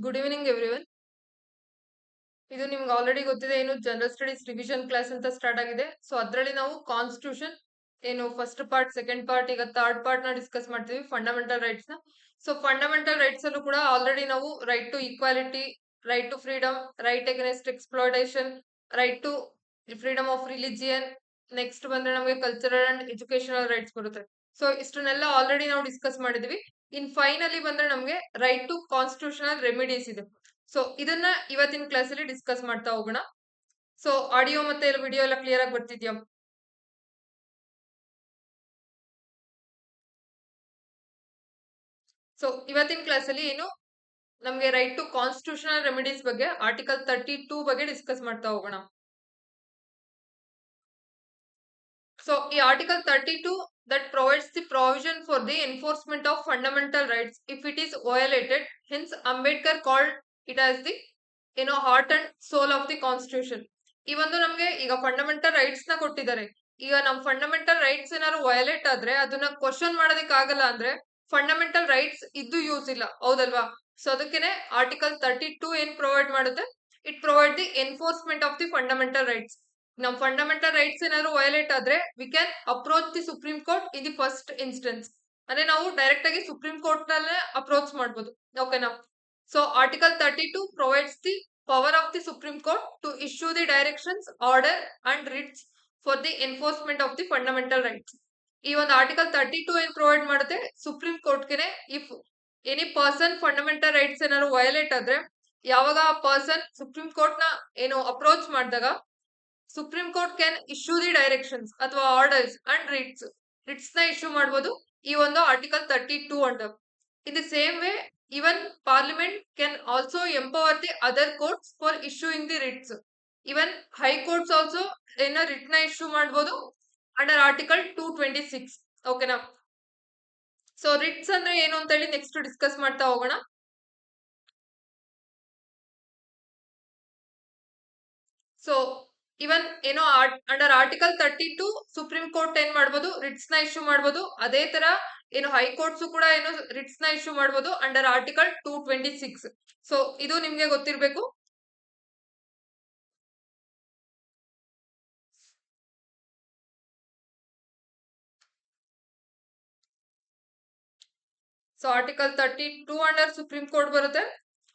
Good evening everyone. ಇದು ನಿಮ್ಗೆ already ಗೊತ್ತಿದೆ, ಏನು ಜನರಲ್ ಸ್ಟಡೀಸ್ ರಿವಿಷನ್ ಕ್ಲಾಸ್ ಅಂತ ಸ್ಟಾರ್ಟ್ ಆಗಿದೆ. ಸೊ ಅದರಲ್ಲಿ ನಾವು ಕಾನ್ಸ್ಟಿಟ್ಯೂಷನ್ ಏನು ಫಸ್ಟ್ ಪಾರ್ಟ್, ಸೆಕೆಂಡ್ ಪಾರ್ಟ್, ಈಗ ಥರ್ಡ್ ಪಾರ್ಟ್ ನ ಡಿಸ್ಕಸ್ ಮಾಡ್ತೀವಿ, ಫಂಡಮೆಂಟಲ್ ರೈಟ್ಸ್ ನ. ಸೊ ಫಂಡಮೆಂಟಲ್ ರೈಟ್ಸ್ ಅಲ್ಲೂ ಕೂಡ ಆಲ್ರೆಡಿ ನಾವು right to equality, right to freedom, right against exploitation, right to freedom of religion, next ಬಂದ್ರೆ ನಮಗೆ ಕಲ್ಚರಲ್ ಅಂಡ್ ಎಜುಕೇಶನಲ್ ರೈಟ್ಸ್ ಬರುತ್ತೆ. ಸೊ ಇಷ್ಟನ್ನೆಲ್ಲ ಆಲ್ರೆಡಿ ನಾವು ಡಿಸ್ಕಸ್ ಮಾಡಿದ್ವಿ. ಇನ್ ಫೈನಲಿ ಬಂದ್ರೆ ನಮಗೆ ರೈಟ್ ಟು ಕಾನ್ಸ್ಟಿಟ್ಯೂಷನಲ್ ರೆಮಿಡೀಸ್ ಇದೆ. ಸೊ ಇದನ್ನ ಇವತ್ತಿನ ಕ್ಲಾಸ್ ಅಲ್ಲಿ ಡಿಸ್ಕಸ್ ಮಾಡ್ತಾ ಹೋಗೋಣ. ಸೊ ಆಡಿಯೋ ಮತ್ತೆ ವಿಡಿಯೋ ಎಲ್ಲ ಕ್ಲಿಯರ್ ಆಗಿ ಬರ್ತಿದ್ಯಾ? ಸೊ ಇವತ್ತಿನ ಕ್ಲಾಸ್ ಅಲ್ಲಿ ಏನು ನಮಗೆ ರೈಟ್ ಟು ಕಾನ್ಸ್ಟಿಟ್ಯೂಷನಲ್ ರೆಮಿಡೀಸ್ ಬಗ್ಗೆ ಆರ್ಟಿಕಲ್ 32 ಬಗ್ಗೆ ಡಿಸ್ಕಸ್ ಮಾಡ್ತಾ ಹೋಗೋಣ. ಸೊ ಈ article 32 that provides the provision for the enforcement of fundamental rights if it is violated. Hence Ambedkar called it as the heart and soul of the constitution. ಈ ಒಂದು ನಮ್ಗೆ ಈಗ fundamental rights ನ ಕೊಟ್ಟಿದ್ದಾರೆ. ಈಗ ನಮ್ ಫಂಡಮೆಂಟಲ್ ರೈಟ್ಸ್ ಏನಾದ್ರು violate ಆದ್ರೆ ಅದನ್ನ ಕ್ವಶನ್ ಮಾಡೋದಕ್ಕೆ ಆಗಲ್ಲ ಅಂದ್ರೆ ಫಂಡಮೆಂಟಲ್ ರೈಟ್ಸ್ ಇದ್ದು ಯೂಸ್ ಇಲ್ಲ, ಹೌದಲ್ವಾ? ಸೊ ಅದಕ್ಕೇನೆ ಆರ್ಟಿಕಲ್ 32 ಏನ್ ಪ್ರೊವೈಡ್ ಮಾಡುತ್ತೆ, it provide the enforcement of the fundamental rights. ನಮ್ ಫಂಡಮೆಂಟಲ್ ರೈಟ್ಸ್ ಏನಾದ್ರು ವಯೋಲೇಟ್ ಆದ್ರೆ we can approach the supreme court in the first instance. ಅಂದ್ರೆ ನಾವು ಡೈರೆಕ್ಟ್ ಆಗಿ ಸುಪ್ರೀಂ ಕೋರ್ಟ್ ನಲ್ಲೇ ಅಪ್ರೋಚ್ ಮಾಡ್ಬೋದು. ಓಕೆನಾ? So article 32 provides the power of the Supreme Court to issue the directions, order and writs for the enforcement of the fundamental rights. ಈ ಒಂದು article 32 ಏನ್ provide ಮಾಡುತ್ತೆ, ಸುಪ್ರೀಂ ಕೋರ್ಟ್ಗೆ if any person fundamental rights ಏನಾದ್ರು violate ಆದ್ರೆ ಯಾವಾಗ ಆ person supreme court ನ ಏನು ಅಪ್ರೋಚ್ ಮಾಡಿದಾಗ supreme court can issue the directions ಅಥವಾ ಆರ್ಡರ್ಸ್ ಅಂಡ್ ರಿಟ್ಸ್ ನ ಇಶ್ಯೂ ಮಾಡಬಹುದು ಈ ಒಂದು article 32 under. In the same way, even Parliament can also empower the other courts for issuing the writs. Even High Courts also in a writ na issue ಮಾಡಬಹುದು under Article 226. ಓಕೆನಾ? So Ritz ಅಂದ್ರೆ ಏನು ಅಂತ ಹೇಳಿ next discuss ಮಾಡ್ತಾ ಹೋಗೋಣ. So ಇವನ್ under article 32 supreme court ಏನ್ ಮಾಡಬಹುದು, ರಿಟ್ಸ್ ನ ಇಶ್ಯೂ ಮಾಡಬಹುದು. ಅದೇ ತರ ಹೈಕೋರ್ಟ್ಸ್ ಕೂಡ ರಿಟ್ಸ್ ನ ಇಶ್ಯೂ ಮಾಡಬಹುದು ಅಂಡರ್ ಆರ್ಟಿಕಲ್ 226. ಸೊ ಇದು ನಿಮ್ಗೆ ಗೊತ್ತಿರಬೇಕು. So article 32 under supreme court ಬರುತ್ತೆ.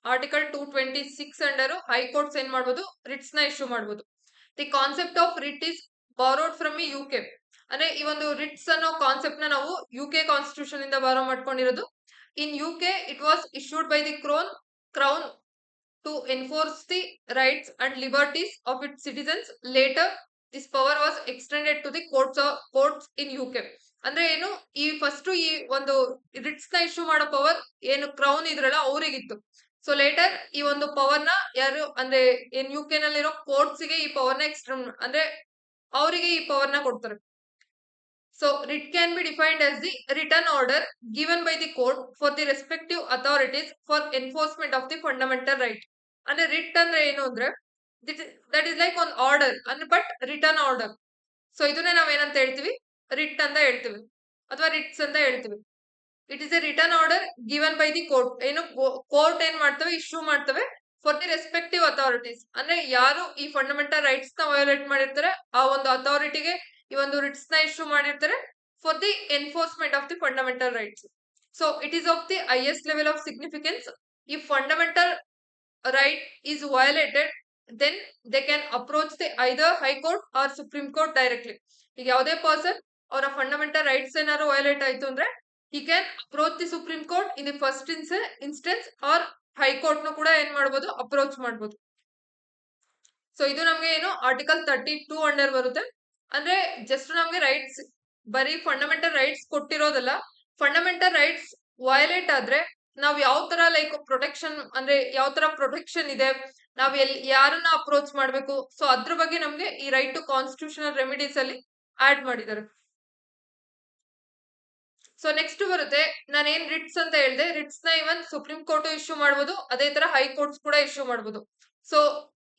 ಆರ್ಟಿಕಲ್ 226 ಅಂಡರ್ ಹೈಕೋರ್ಟ್ಸ್ ಏನ್ ಮಾಡಬಹುದು, ರಿಟ್ಸ್ ನ ಇಶ್ಯೂ ಮಾಡಬಹುದು. The concept of writ is borrowed from UK. ಅಂದ್ರೆ ಈ ಒಂದು ರಿಟ್ಸ್ ಅನ್ನೋ ಕಾನ್ಸೆಪ್ಟ್ ನ ನಾವು ಯುಕೆ ಕಾನ್ಸ್ಟಿಟ್ಯೂಷನ್ ಇಂದ ಬಾರೋ ಮಾಡ್ಕೊಂಡಿರೋದು. In UK it was issued by the crown to enforce the rights and liberties of its citizens. Later, this power was extended to the courts in UK. ಅಂದ್ರೆ ಏನು, ಈ first ಈ ಒಂದು writs ನ issue ಮಾಡೋ power ಏನು crown ಇದ್ರಲ್ಲ ಅವರಿಗಿತ್ತು. So litre ಈ ಒಂದು ಪವರ್ ನ ಯಾರು ಅಂದ್ರೆ ಏನ್ ಯುಕೆ ನಲ್ಲಿರೋ ಕೋರ್ಟ್ಸ್ ಗೆ ಈ ಪವರ್ ನ ಎಕ್ಸ್ಟೆಂಡ್ ಅಂದ್ರೆ ಅವರಿಗೆ ಈ ಪವರ್ ನ ಕೊಡ್ತಾರೆ. So writ can be defined as the written order given by the court for the respective authorities for enforcement of the fundamental right. ಅಂದ್ರೆ ರಿಟ್ ಅಂದ್ರೆ ಏನು ಅಂದ್ರೆ ದಟ್ ಇಸ್ ಲೈಕ್ ಒಂದು ಆರ್ಡರ್ ಅಂದ್ರೆ ಬಟ್ ರಿಟರ್ನ್ ಆರ್ಡರ್. ಸೊ ಇದನ್ನೇ ನಾವ್ ಏನಂತ ಹೇಳ್ತೀವಿ, ರಿಟ್ ಅಂತ ಹೇಳ್ತೀವಿ ಅಥವಾ ರಿಟ್ಸ್ ಅಂತ ಹೇಳ್ತೀವಿ. It is A return order given by the court. ಏನು ಕೋರ್ಟ್ ಏನ್ ಮಾಡ್ತವೆ, ಇಶ್ಯೂ ಮಾಡ್ತವೆ ಫಾರ್ ದಿ ರೆಸ್ಪೆಕ್ಟಿವ್ ಅಥಾರಿಟೀಸ್. ಅಂದ್ರೆ ಯಾರು ಈ ಫಂಡಮೆಂಟಲ್ ರೈಟ್ಸ್ ನ ವಯೋಲೇಟ್ ಮಾಡಿರ್ತಾರೆ ಆ ಒಂದು ಅಥಾರಿಟಿಗೆ ಈ ಒಂದು ರಿಟ್ಸ್ ನ ಇಶ್ಯೂ ಮಾಡಿರ್ತಾರೆ for the enforcement of the fundamental rights. So it is of the highest level of significance. ಈ fundamental right is violated, then they can approach the either high court or supreme court directly. ಈಗ ಯಾವುದೇ person ಅವರ fundamental rights ಏನಾದ್ರು violate ಆಯ್ತು ಅಂದ್ರೆ he can approach the supreme court in the first instance or high court ನು ಕೂಡ ಏನ್ ಮಾಡಬಹುದು, ಅಪ್ರೋಚ್ ಮಾಡಬಹುದು. ಸೊ ಇದು ನಮ್ಗೆ ಆರ್ಟಿಕಲ್ 32 ಅಂಡರ್ ಬರುತ್ತೆ. ಅಂದ್ರೆ ಜಸ್ಟ್ ನಮ್ಗೆ ರೈಟ್ಸ್ ಬರೀ ಫಂಡಮೆಂಟಲ್ ರೈಟ್ಸ್ ಕೊಟ್ಟಿರೋದಲ್ಲ, ಫಂಡಮೆಂಟಲ್ ರೈಟ್ಸ್ ವಯೋಲೇಟ್ ಆದ್ರೆ ನಾವ್ ಯಾವ ತರ ಲೈಕ್ ಪ್ರೊಟೆಕ್ಷನ್ ಅಂದ್ರೆ ಯಾವ ತರ ಪ್ರೊಟೆಕ್ಷನ್ ಇದೆ, ನಾವ್ ಯಾರನ್ನ ಅಪ್ರೋಚ್ ಮಾಡ್ಬೇಕು, ಸೊ ಅದ್ರ ಬಗ್ಗೆ ನಮ್ಗೆ ಈ ರೈಟ್ ಟು ಕಾನ್ಸ್ಟಿಟ್ಯೂಷನಲ್ ರೆಮಿಡೀಸ್ ಅಲ್ಲಿ ಆಡ್ ಮಾಡಿದ್ದಾರೆ. ಸೊ ನೆಕ್ಸ್ಟ್ ಬರುತ್ತೆ, ನಾನು ಏನ್ ರಿಟ್ಸ್ ಅಂತ ಹೇಳಿದೆ, ರಿಟ್ಸ್ ನ ಇವನ್ ಸುಪ್ರೀಂ ಕೋರ್ಟ್ ಇಶ್ಯೂ ಮಾಡಬಹುದು, ಅದೇ ತರ ಹೈಕೋರ್ಟ್ಸ್ ಕೂಡ ಇಶ್ಯೂ ಮಾಡಬಹುದು. ಸೊ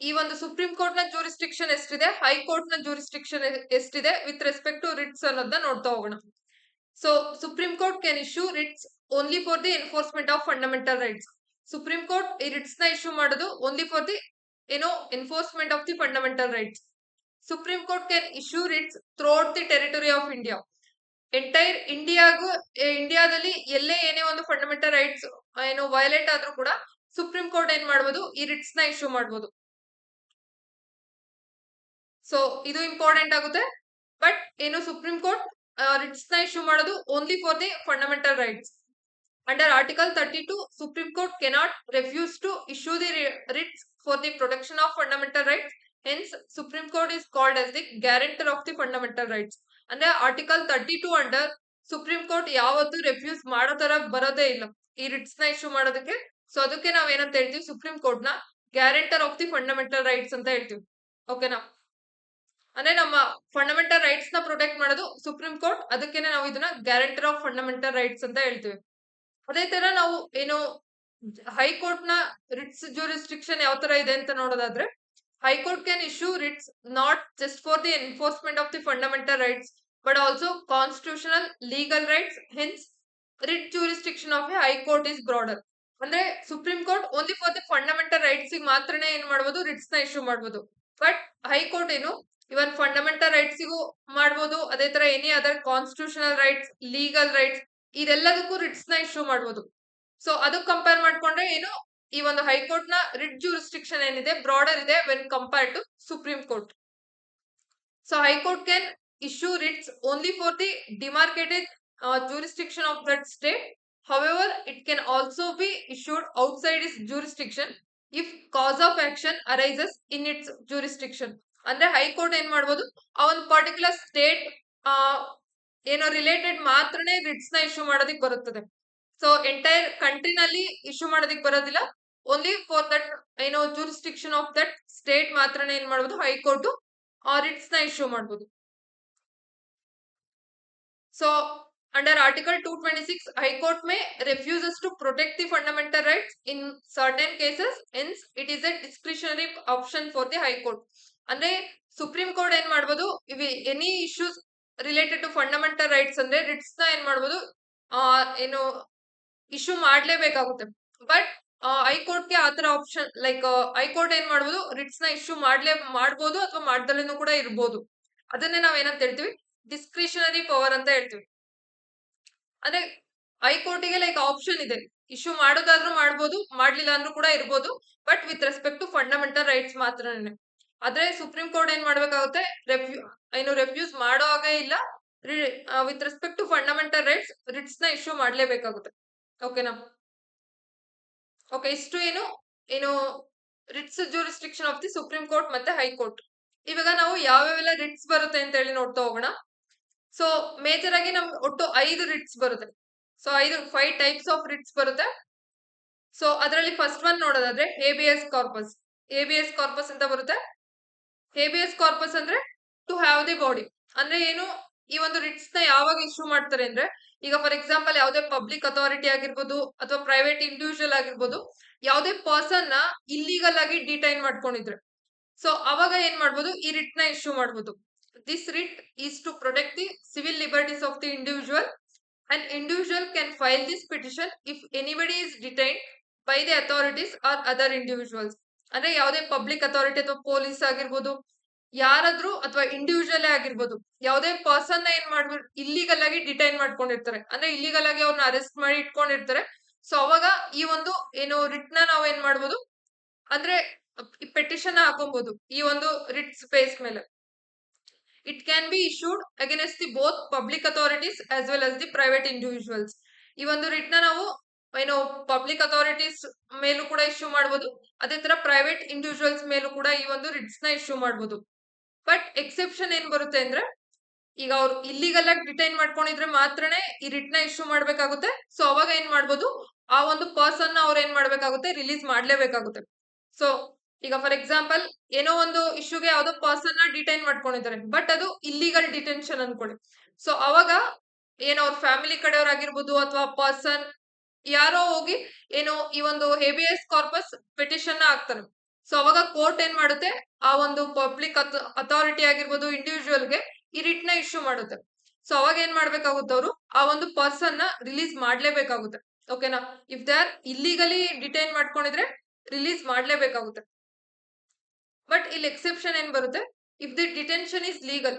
ಈ ಒಂದು ಸುಪ್ರೀಂ ಕೋರ್ಟ್ ನ ಜೂರಿಸ್ಟಿಕ್ಷನ್ ಎಷ್ಟಿದೆ, ಹೈಕೋರ್ಟ್ ನ ಜೂರಿಸ್ಟಿಕ್ಷನ್ ಎಷ್ಟಿದೆ ವಿತ್ ರೆಸ್ಪೆಕ್ಟ್ ಟು ರಿಟ್ಸ್ ಅನ್ನೋದನ್ನ ನೋಡ್ತಾ ಹೋಗೋಣ. So supreme court can issue writs only for the enforcement of fundamental rights. Supreme court ಈ ರಿಟ್ಸ್ ನ ಇಶ್ಯೂ ಮಾಡೋದು only for the enforcement of the fundamental rights. Supreme court can issue Ritz throughout the territory of India. Entire ಇಂಡಿಯಾದಲ್ಲಿ ಎಲ್ಲೇ ಏನೇ ಒಂದು fundamental rights violate ಆದ್ರೂ ಕೂಡ supreme court ಏನ್ ಮಾಡ್ಬೋದು, ಈ ರಿಟ್ಸ್ ನ ಇಶ್ಯೂ ಮಾಡ್ಬೋದು. ಸೊ ಇದು ಇಂಪಾರ್ಟೆಂಟ್ ಆಗುತ್ತೆ. ಬಟ್ ಸುಪ್ರೀಂ ಕೋರ್ಟ್ ರಿಟ್ಸ್ ನ ಇಶ್ಯೂ ಮಾಡೋದು only for the fundamental rights. Under Article 32, Supreme Court cannot refuse to issue the writs for the protection of fundamental rights. Hence, Supreme Court is called as the guarantor of the fundamental rights. Under Article 32 under Supreme Court ಯಾವತ್ತೂ refuse ಮಾಡೋ ತರ ಬರೋದೇ ಇಲ್ಲ ಈ Ritz ನ issue ಮಾಡೋದಕ್ಕೆ. So ಅದಕ್ಕೆ ನಾವ್ ಏನಂತ ಹೇಳ್ತೀವಿ, ಸುಪ್ರೀಂ ಕೋರ್ಟ್ ನ guarantor of the fundamental rights ಅಂತ ಹೇಳ್ತೀವಿ. ಓಕೆನಾ? ಅಂದ್ರೆ ನಮ್ಮ ಫಂಡಮೆಂಟಲ್ ರೈಟ್ಸ್ ನ ಪ್ರೊಟೆಕ್ಟ್ ಮಾಡೋದು ಸುಪ್ರೀಂ ಕೋರ್ಟ್, ಅದಕ್ಕೆ ನಾವು ಇದನ್ನ ಗ್ಯಾರಂಟರ್ ಆಫ್ ಫಂಡಮೆಂಟಲ್ ರೈಟ್ಸ್ ಅಂತ ಹೇಳ್ತೀವಿ. ಅದೇ ತರ ನಾವು ಹೈಕೋರ್ಟ್ ನ ರಿಟ್ಸ್ ಜ್ಯೂರಿಸ್ಡಿಕ್ಷನ್ ಯಾವ ತರ ಇದೆ ಅಂತ ನೋಡೋದಾದ್ರೆ, high court can issue writs not just for the enforcement of the fundamental rights but also constitutional legal rights. Hence writ jurisdiction of a high court is broader. ಅಂದ್ರೆ supreme court only for the fundamental rights ಮಾತ್ರನೇ ಏನ್ ಮಾಡಬಹುದು, writs ನ issue ಮಾಡಬಹುದು. But high court even fundamental rights ಗೂ ಮಾಡಬಹುದು. ಅದೇ ತರ any other constitutional rights, legal rights ಇದೆಲ್ಲದಕ್ಕೂ ರಿಟ್ಸ್ ನ ಇಶ್ಯೂ ಮಾಡಬಹುದು. ಸೊ ಅದಕ್ಕೆ ಕಂಪೇರ್ ಮಾಡ್ಕೊಂಡ್ರೆ ಈ ಒಂದು ಹೈಕೋರ್ಟ್ ನ ರಿಟ್ ಜ್ಯೂರಿಸ್ಡಿಕ್ಷನ್ ಏನಿದೆ ಬ್ರಾಡರ್ ಇದೆ when compare to supreme court. So high court can issue writs only for the demarcated jurisdiction of that state. However, it can also be issued outside its jurisdiction if cause of action arises in its jurisdiction. ಅಂದ್ರೆ high court ಏನ್ ಮಾಡ್ಬೋದು, ಆ ಒಂದು particular state related ಮಾತ್ರನೇ Ritz ನ issue ಮಾಡೋದಿಕ್ ಬರುತ್ತದೆ. So entire ಕಂಟ್ರಿನಲ್ಲಿ issue ಮಾಡೋದಿಕ್ ಬರೋದಿಲ್ಲ. Only for that jurisdiction of that state ಮಾತ್ರನೇ ಏನ್ ಮಾಡ್ಬೋದು, ಹೈಕೋರ್ಟ್ ರಿಟ್ಸ್ ನ ಇಶ್ಯೂ ಮಾಡ್ಬೋದು. So under Article 226, High Court may refuses to protect the fundamental rights in certain cases. Hence, it is a discretionary option for the High Court. ಅಂದ್ರೆ supreme court ಏನ್ ಮಾಡ್ಬೋದು, any issues related to fundamental rights ಅಂದ್ರೆ writs ನ ಏನ್ ಮಾಡ್ಬೋದು, issue ಮಾಡ್ಲೇಬೇಕಾಗುತ್ತೆ. But high court ಗೆ ಆತರ option like high court ಏನ್ ಮಾಡ್ಬೋದು, ರಿಟ್ಸ್ ನ ಇಶ್ಯೂ ಮಾಡ್ಬೋದು ಅಥವಾ ಮಾಡ್ದಲೇನು ಕೂಡ ಇರ್ಬೋದು. ಅದನ್ನೇ ನಾವ್ ಏನಂತ ಹೇಳ್ತೀವಿ, ಡಿಸ್ಕ್ರಿಷನರಿ ಪವರ್ ಅಂತ ಹೇಳ್ತೀವಿ. ಅಂದ್ರೆ ಹೈಕೋರ್ಟ್ ಗೆ ಲೈಕ್ ಆಪ್ಷನ್ ಇದೆ, ಇಶ್ಯೂ ಮಾಡೋದಾದ್ರೂ ಮಾಡ್ಬೋದು, ಮಾಡ್ಲಿಲ್ಲ ಅಂದ್ರೂ ಕೂಡ ಇರ್ಬೋದು. But with respect to fundamental rights ಮಾತ್ರನೇ. ಆದ್ರೆ ಸುಪ್ರೀಂ ಕೋರ್ಟ್ ಏನ್ ಮಾಡ್ಬೇಕಾಗುತ್ತೆ, ರೆಫ್ಯೂಸ್ ಮಾಡೋ ಹಾಗೆ ಇಲ್ಲ. With respect to fundamental rights writs ನ ಇಶ್ಯೂ ಮಾಡ್ಲೇಬೇಕಾಗುತ್ತೆ. ಓಕೆನಾ? ಓಕೆ, ಇಷ್ಟು writs jurisdiction of the supreme court ಮತ್ತೆ ಹೈಕೋರ್ಟ್. ಇವಾಗ ನಾವು ಯಾವ್ಯಾವೆಲ್ಲ ರಿಟ್ಸ್ ಬರುತ್ತೆ ಅಂತ ಹೇಳಿ ನೋಡ್ತಾ ಹೋಗೋಣ. ಸೊ ಮೇಜರ್ ಆಗಿ ನಮ್ಗೆ ಒಟ್ಟು 5 ರಿಟ್ಸ್ ಬರುತ್ತೆ. ಸೊ 5 ಟೈಪ್ಸ್ ಆಫ್ ರಿಟ್ಸ್ ಬರುತ್ತೆ. ಸೊ ಅದರಲ್ಲಿ ಫಸ್ಟ್ ಒನ್ ನೋಡೋದಾದ್ರೆ ಹೇಬಿಯಸ್ ಕಾರ್ಪಸ್. ಹೇಬಿಯಸ್ ಕಾರ್ಪಸ್ ಅಂತ ಬರುತ್ತೆ. ಹೇಬಿಯಸ್ ಕಾರ್ಪಸ್ ಅಂದ್ರೆ ಟು ಹ್ಯಾವ್ ದಿ ಬಾಡಿ. ಅಂದ್ರೆ ಈ ಒಂದು ರಿಟ್ಸ್ ನ ಯಾವಾಗ ಇಶ್ಯೂ ಮಾಡ್ತಾರೆ ಅಂದ್ರೆ, ಈಗ ಫಾರ್ ಎಕ್ಸಾಂಪಲ್ ಯಾವುದೇ ಪಬ್ಲಿಕ್ ಅಥಾರಿಟಿ ಆಗಿರ್ಬೋದು ಅಥವಾ ಪ್ರೈವೇಟ್ ಇಂಡಿವಿಜುವಲ್ ಆಗಿರ್ಬೋದು, ಯಾವುದೇ ಪರ್ಸನ್ ನ ಇಲ್ಲಿಗಲ್ ಆಗಿ ಡಿಟೈನ್ ಮಾಡ್ಕೊಂಡಿದ್ರೆ, ಸೊ ಅವಾಗ ಏನ್ ಮಾಡ್ಬೋದು, ಈ ರಿಟ್ ನ ಇಶ್ಯೂ ಮಾಡ್ಬೋದು. This writ is to protect the civil liberties of the individual. An individual can file this petition if anybody is detained by the authorities or other individuals. ಅಂದ್ರೆ ಯಾವುದೇ public authority ಅಥವಾ police ಆಗಿರ್ಬೋದು, ಯಾರಾದ್ರೂ ಅಥವಾ individual ಆಗಿರ್ಬೋದು, ಯಾವುದೇ person ಏನ್ ಮಾಡ್ಬೋದು, ಇಲ್ಲಿಗಲ್ ಆಗಿ ಡಿಟೈನ್ ಮಾಡ್ಕೊಂಡಿರ್ತಾರೆ. ಅಂದ್ರೆ ಇಲ್ಲಿಗಲ್ ಆಗಿ ಅವ್ರನ್ನ ಅರೆಸ್ಟ್ ಮಾಡಿ ಇಟ್ಕೊಂಡಿರ್ತಾರೆ. ಸೊ ಅವಾಗ ಈ ಒಂದು ರಿಟ್ ನ ನಾವು ಏನ್ ಮಾಡ್ಬೋದು ಅಂದ್ರೆ ಪೆಟಿಷನ್ ಹಾಕೊಬಹುದು ಈ ಒಂದು ರಿಟ್ ಸ್ಪೇಸ್ ಮೇಲೆ. It can be issued against the both public authorities as well as the private individuals. ಈ ಒಂದು ರಿಟ್ ನ ನಾವು ಪಬ್ಲಿಕ್ ಅಥಾರಿಟೀಸ್ ಮೇಲೂ ಕೂಡ ಇಶ್ಯೂ ಮಾಡಬಹುದು, ಅದೇ ತರ ಪ್ರೈವೇಟ್ ಇಂಡಿವಿಜುವಲ್ಸ್ ಮೇಲೂ ಕೂಡ ಈ ಒಂದು ರಿಟ್ಸ್ ನ ಇಶ್ಯೂ ಮಾಡಬಹುದು. ಬಟ್ ಎಕ್ಸೆಪ್ಷನ್ ಏನ್ ಬರುತ್ತೆ ಅಂದ್ರೆ, ಈಗ ಅವ್ರು ಇಲ್ಲಿಗಲ್ ಆಗಿ ಡಿಟೈನ್ ಮಾಡ್ಕೊಂಡಿದ್ರೆ ಮಾತ್ರನೇ ಈ ರಿಟ್ ನ ಇಶ್ಯೂ ಮಾಡ್ಬೇಕಾಗುತ್ತೆ. ಸೊ ಅವಾಗ ಏನ್ ಮಾಡ್ಬೋದು, ಆ ಒಂದು ಪರ್ಸನ್ ನ ಅವ್ರು ಏನ್ ಮಾಡ್ಬೇಕಾಗುತ್ತೆ, ರಿಲೀಸ್ ಮಾಡ್ಲೇಬೇಕಾಗುತ್ತೆ. ಸೊ ಈಗ ಫಾರ್ ಎಕ್ಸಾಂಪಲ್ ಒಂದು ಇಶ್ಯೂಗೆ ಯಾವ್ದೋ ಪರ್ಸನ್ ನ ಡಿಟೈನ್ ಮಾಡ್ಕೊಂಡಿದ್ದಾರೆ, ಬಟ್ ಅದು ಇಲ್ಲಿಗಲ್ ಡಿಟೆನ್ಷನ್ ಅನ್ಕೊಳ್ಳಿ. ಸೊ ಅವಾಗ ಅವ್ರ ಫ್ಯಾಮಿಲಿ ಕಡೆಯವ್ರಾಗಿರ್ಬೋದು ಅಥವಾ ಪರ್ಸನ್ ಯಾರೋ ಹೋಗಿ ಈ ಒಂದು ಹೇಬಿಯಸ್ ಕಾರ್ಪಸ್ ಪಿಟಿಷನ್ ನ ಹಾಕ್ತಾರೆ. ಸೊ ಅವಾಗ ಕೋರ್ಟ್ ಏನ್ ಮಾಡುತ್ತೆ, ಆ ಒಂದು ಪಬ್ಲಿಕ್ ಅಥಾರಿಟಿ ಆಗಿರ್ಬೋದು ಇಂಡಿವಿಜುವಲ್ ಗೆ ಈ ರಿಟ್ ನ ಇಶ್ಯೂ ಮಾಡುತ್ತೆ. ಸೊ ಅವಾಗ ಏನ್ ಮಾಡ್ಬೇಕಾಗುತ್ತೆ, ಅವರು ಆ ಒಂದು ಪರ್ಸನ್ ನ ರಿಲೀಸ್ ಮಾಡ್ಲೇಬೇಕಾಗುತ್ತೆ. ಓಕೆನಾ. ಇಫ್ ದೇ ಆರ್ ಇಲ್ಲಿಗಲಿ ಡಿಟೈನ್ ಮಾಡ್ಕೊಂಡಿದ್ರೆ ರಿಲೀಸ್ ಮಾಡ್ಲೇಬೇಕಾಗುತ್ತೆ. ಬಟ್ ಇಲ್ಲಿ ಎಕ್ಸೆಪ್ಷನ್ ಏನ್ ಬರುತ್ತೆ, if the detention is legal,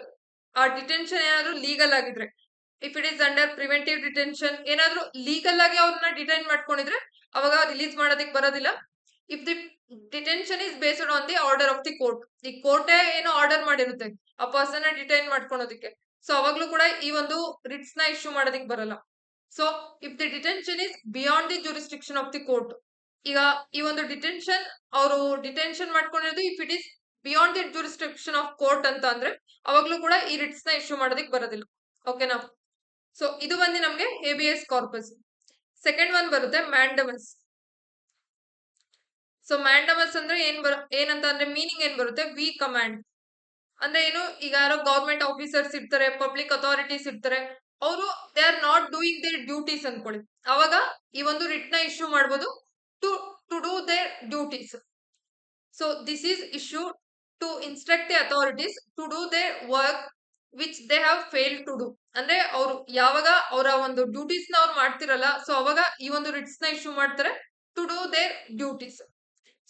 ಆ ಡಿಟೆನ್ಷನ್ ಏನಾದ್ರು ಲೀಗಲ್ ಆಗಿದ್ರೆ, if it is under preventive detention ಏನಾದ್ರು ಲೀಗಲ್ ಆಗಿ ಅವ್ರನ್ನ ಡಿಟೈನ್ ಮಾಡ್ಕೊಂಡಿದ್ರೆ ಅವಾಗ ರಿಲೀಸ್ ಮಾಡೋದಕ್ಕೆ ಬರೋದಿಲ್ಲ. If the detention is based on the order of the court, ಈ ಕೋರ್ಟೇ ಏನೋ ಆರ್ಡರ್ ಮಾಡಿರುತ್ತೆ ಆ ಪರ್ಸನ್ ಡಿಟೈನ್ ಮಾಡ್ಕೊಳೋದಕ್ಕೆ, ಸೊ ಅವಾಗ್ಲೂ ಕೂಡ ಈ ಒಂದು ರಿಟ್ಸ್ ನ ಇಶ್ಯೂ ಮಾಡೋದಕ್ಕೆ ಬರಲ್ಲ. So if the detention is beyond the jurisdiction of the court, ಈಗ ಈ ಒಂದು ಡಿಟೆನ್ಷನ್ ಅವರು ಡಿಟೆನ್ಷನ್ ಮಾಡ್ಕೊಂಡಿರೋದು if it is beyond the jurisdiction of court ಅಂತ ಅಂದ್ರೆ ಅವಾಗ್ಲೂ ಕೂಡ ಈ ರಿಟ್ಸ್ ನ ಇಶ್ಯೂ ಮಾಡೋದಕ್ಕೆ ಬರೋದಿಲ್ಲ. ಓಕೆನಾ. ಸೊ ಇದು ಬಂದು ನಮ್ಗೆ ಹೇಬಿಯಸ್ ಕಾರ್ಪಸ್. ಸೆಕೆಂಡ್ ಒನ್ ಬರುತ್ತೆ ಮ್ಯಾಂಡಮಸ್. ಸೊ ಮ್ಯಾಂಡಮಸ್ ಅಂದ್ರೆ ಏನಂತ ಅಂದ್ರೆ ಮೀನಿಂಗ್ ಏನ್ ಬರುತ್ತೆ, ವಿ ಕಮಾಂಡ್ ಅಂದ್ರೆ ಏನು, ಈಗ ಯಾರೋ ಗವರ್ಮೆಂಟ್ ಆಫೀಸರ್ಸ್ ಇರ್ತಾರೆ, ಪಬ್ಲಿಕ್ ಅಥಾರಿಟೀಸ್ ಇರ್ತಾರೆ, ಅವರು they are not doing their duties ಅನ್ಕೊಳ್ಳಿ, ಅವಾಗ ಈ ಒಂದು ರಿಟ್ ನ ಇಶ್ಯೂ ಮಾಡ್ಬೋದು to do their duties. So this is issue to instruct the authorities to do their work which they have fail to do. ಅಂದ್ರೆ ಅವರು ಯಾವಾಗ ಅವರ ಒಂದು ಡ್ಯೂಟೀಸ್ ನ ಅವ್ರು ಮಾಡ್ತಿರಲ್ಲ, ಸೊ ಅವಾಗ ಈ ಒಂದು ರಿಟ್ಸ್ ನ ಇಶ್ಯೂ ಮಾಡ್ತಾರೆ to do their duties.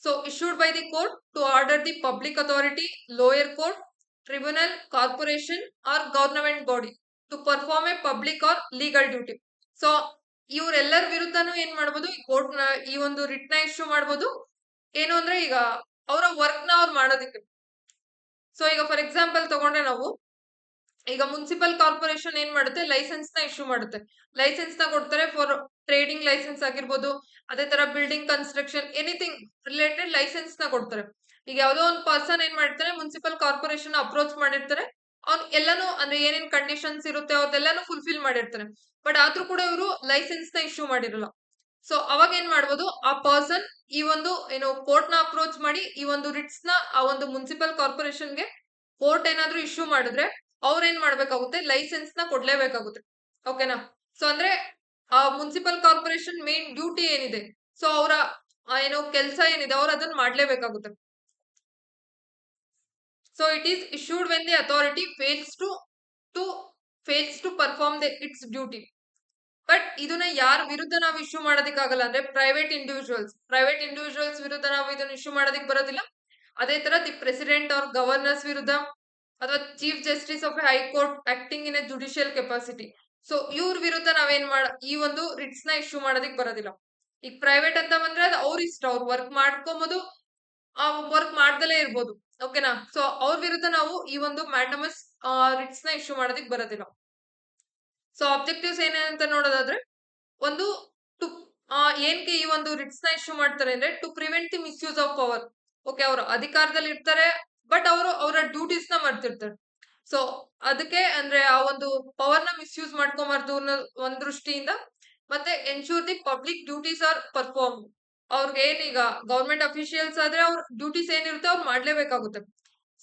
So issued by the court to order the public authority, lower court, tribunal, corporation or government body to perform a public or legal duty. So ಇವರೆಲ್ಲರ ವಿರುದ್ಧನೂ ಏನ್ ಮಾಡ್ಬೋದು, ಈ court ನ ಈ ಒಂದು writ ನ issue ಮಾಡ್ಬೋದು. ಏನು ಅಂದ್ರೆ ಈಗ ಅವರ ವರ್ಕ್ ನ ಅವ್ರು ಮಾಡೋದಕ್ಕೆ. ಸೊ ಈಗ ಫಾರ್ ಎಕ್ಸಾಂಪಲ್ ತಗೊಂಡ್ರೆ ನಾವು ಈಗ ಮುನ್ಸಿಪಲ್ ಕಾರ್ಪೊರೇಷನ್ ಏನ್ ಮಾಡುತ್ತೆ, ಲೈಸೆನ್ಸ್ ನ ಇಶ್ಯೂ ಮಾಡುತ್ತೆ. ಲೈಸೆನ್ಸ್ ನ ಕೊಡ್ತಾರೆ ಫಾರ್ ಟ್ರೇಡಿಂಗ್ ಲೈಸೆನ್ಸ್ ಆಗಿರ್ಬೋದು, ಅದೇ ತರ building construction anything related licence ನ ಕೊಡ್ತಾರೆ. ಈಗ ಯಾವ್ದೋ ಒಂದು ಪರ್ಸನ್ ಏನ್ ಮಾಡ್ತಾರೆ, ಮುನ್ಸಿಪಲ್ ಕಾರ್ಪೊರೇಷನ್ ಅಪ್ರೋಚ್ ಮಾಡಿರ್ತಾರೆ, ಅವ್ನು ಎಲ್ಲಾನು ಅಂದ್ರೆ ಏನೇನ್ ಕಂಡೀಷನ್ಸ್ ಇರುತ್ತೆ ಅವ್ರದೆಲ್ಲಾನು ಫುಲ್ಫಿಲ್ ಮಾಡಿರ್ತಾರೆ, ಬಟ್ ಆದ್ರೂ ಕೂಡ ಇವರು ಲೈಸೆನ್ಸ್ ನ ಇಶ್ಯೂ ಮಾಡಿರಲ್ಲ. ಸೊ ಅವಾಗ ಏನ್ ಮಾಡ್ಬೋದು, ಆ ಪರ್ಸನ್ ಈ ಒಂದು ಏನು ಕೋರ್ಟ್ ನ ಅಪ್ರೋಚ್ ಮಾಡಿ ಈ ಒಂದು ರಿಟ್ಸ್ ನ ಆ ಒಂದು ಮುನ್ಸಿಪಲ್ ಕಾರ್ಪೊರೇಷನ್ಗೆ ಕೋರ್ಟ್ ಏನಾದ್ರೂ ಇಶ್ಯೂ ಮಾಡಿದ್ರೆ ಅವ್ರ ಏನ್ ಮಾಡ್ಬೇಕಾಗುತ್ತೆ, ಲೈಸೆನ್ಸ್ ನ ಕೊಡ್ಲೇಬೇಕಾಗುತ್ತೆ. ಓಕೆನಾ. ಸೊ ಅಂದ್ರೆ ಆ ಮುನ್ಸಿಪಲ್ ಕಾರ್ಪೊರೇಷನ್ ಮೇನ್ ಡ್ಯೂಟಿ ಏನಿದೆ, ಸೊ ಅವರ ಏನೋ ಕೆಲಸ ಏನಿದೆ ಅವ್ರು ಅದನ್ನ ಮಾಡ್ಲೇಬೇಕಾಗುತ್ತೆ. So it is issued when the authority fails to perform its duty. But ಇದನ್ನ ಯಾರ ವಿರುದ್ಧ ನಾವು ಇಶ್ಯೂ ಮಾಡೋದಕ್ಕಾಗಲ್ಲ ಅಂದ್ರೆ ಪ್ರೈವೇಟ್ ಇಂಡಿವಿಜುವಲ್ಸ್ ವಿರುದ್ಧ ನಾವು ಇದನ್ನ ಇಶ್ಯೂ ಮಾಡೋದಕ್ಕೆ ಬರೋದಿಲ್ಲ. ಅದೇ ತರ ದಿ ಪ್ರೆಸಿಡೆಂಟ್ ಆರ್ ಗವರ್ನರ್ಸ್ ವಿರುದ್ಧ ಅಥವಾ chief justice of high court acting in a judicial capacity, so ಇವ್ರ ವಿರುದ್ಧ ನಾವೇನ್ ಈ ಒಂದು ರಿಟ್ಸ್ ನ ಇಶ್ಯೂ ಮಾಡೋದಕ್ಕೆ ಬರೋದಿಲ್ಲ. ಈಗ ಪ್ರೈವೇಟ್ ಅಂತ ಬಂದ್ರೆ ಅದು ಅವ್ರ ಇಷ್ಟ, ಅವ್ರು ವರ್ಕ್ ಮಾಡ್ಕೊಬಹುದು, ಆ ವರ್ಕ್ ಮಾಡ್ದಲೇ ಇರ್ಬೋದು. ಓಕೆನಾ. ಸೊ ಅವ್ರ ವಿರುದ್ಧ ನಾವು ಈ ಒಂದು ಮ್ಯಾಂಡಮಸ್ ರಿಟ್ಸ್ ನ ಇಶ್ಯೂ ಮಾಡೋದಕ್ಕೆ ಬರೋದಿಲ್ಲ. ಸೊ ಆಬ್ಜೆಕ್ಟಿವ್ಸ್ ಏನೇನಂತ ನೋಡೋದಾದ್ರೆ, ಒಂದು ಟು ಏನ್ಕೆ ಈ ಒಂದು ರಿಟ್ಸ್ ನ ಇಶ್ಯೂ ಮಾಡ್ತಾರೆ ಅಂದ್ರೆ to prevent the misuse of power. Okay, ಅವರು ಅಧಿಕಾರದಲ್ಲಿ ಇರ್ತಾರೆ ಬಟ್ ಅವರು ಅವರ ಡ್ಯೂಟೀಸ್ ನ ಮಾಡ್ತಿರ್ತಾರೆ. ಸೊ ಅದಕ್ಕೆ ಅಂದ್ರೆ ಆ ಒಂದು ಪವರ್ ನ ಮಿಸ್ಯೂಸ್ ಮಾಡ್ಕೊಂಬಾರ್ದು ಅನ್ನೋ ಒಂದ್ ದೃಷ್ಟಿಯಿಂದ, ಮತ್ತೆ ensure the public duties are perform. ಅವ್ರಿಗೆ ಏನೀಗ ಗವರ್ಮೆಂಟ್ ಅಫಿಷಿಯಲ್ಸ್ ಆದ್ರೆ ಅವ್ರ ಡ್ಯೂಟೀಸ್ ಏನಿರುತ್ತೆ ಅವ್ರು ಮಾಡ್ಲೇಬೇಕಾಗುತ್ತೆ.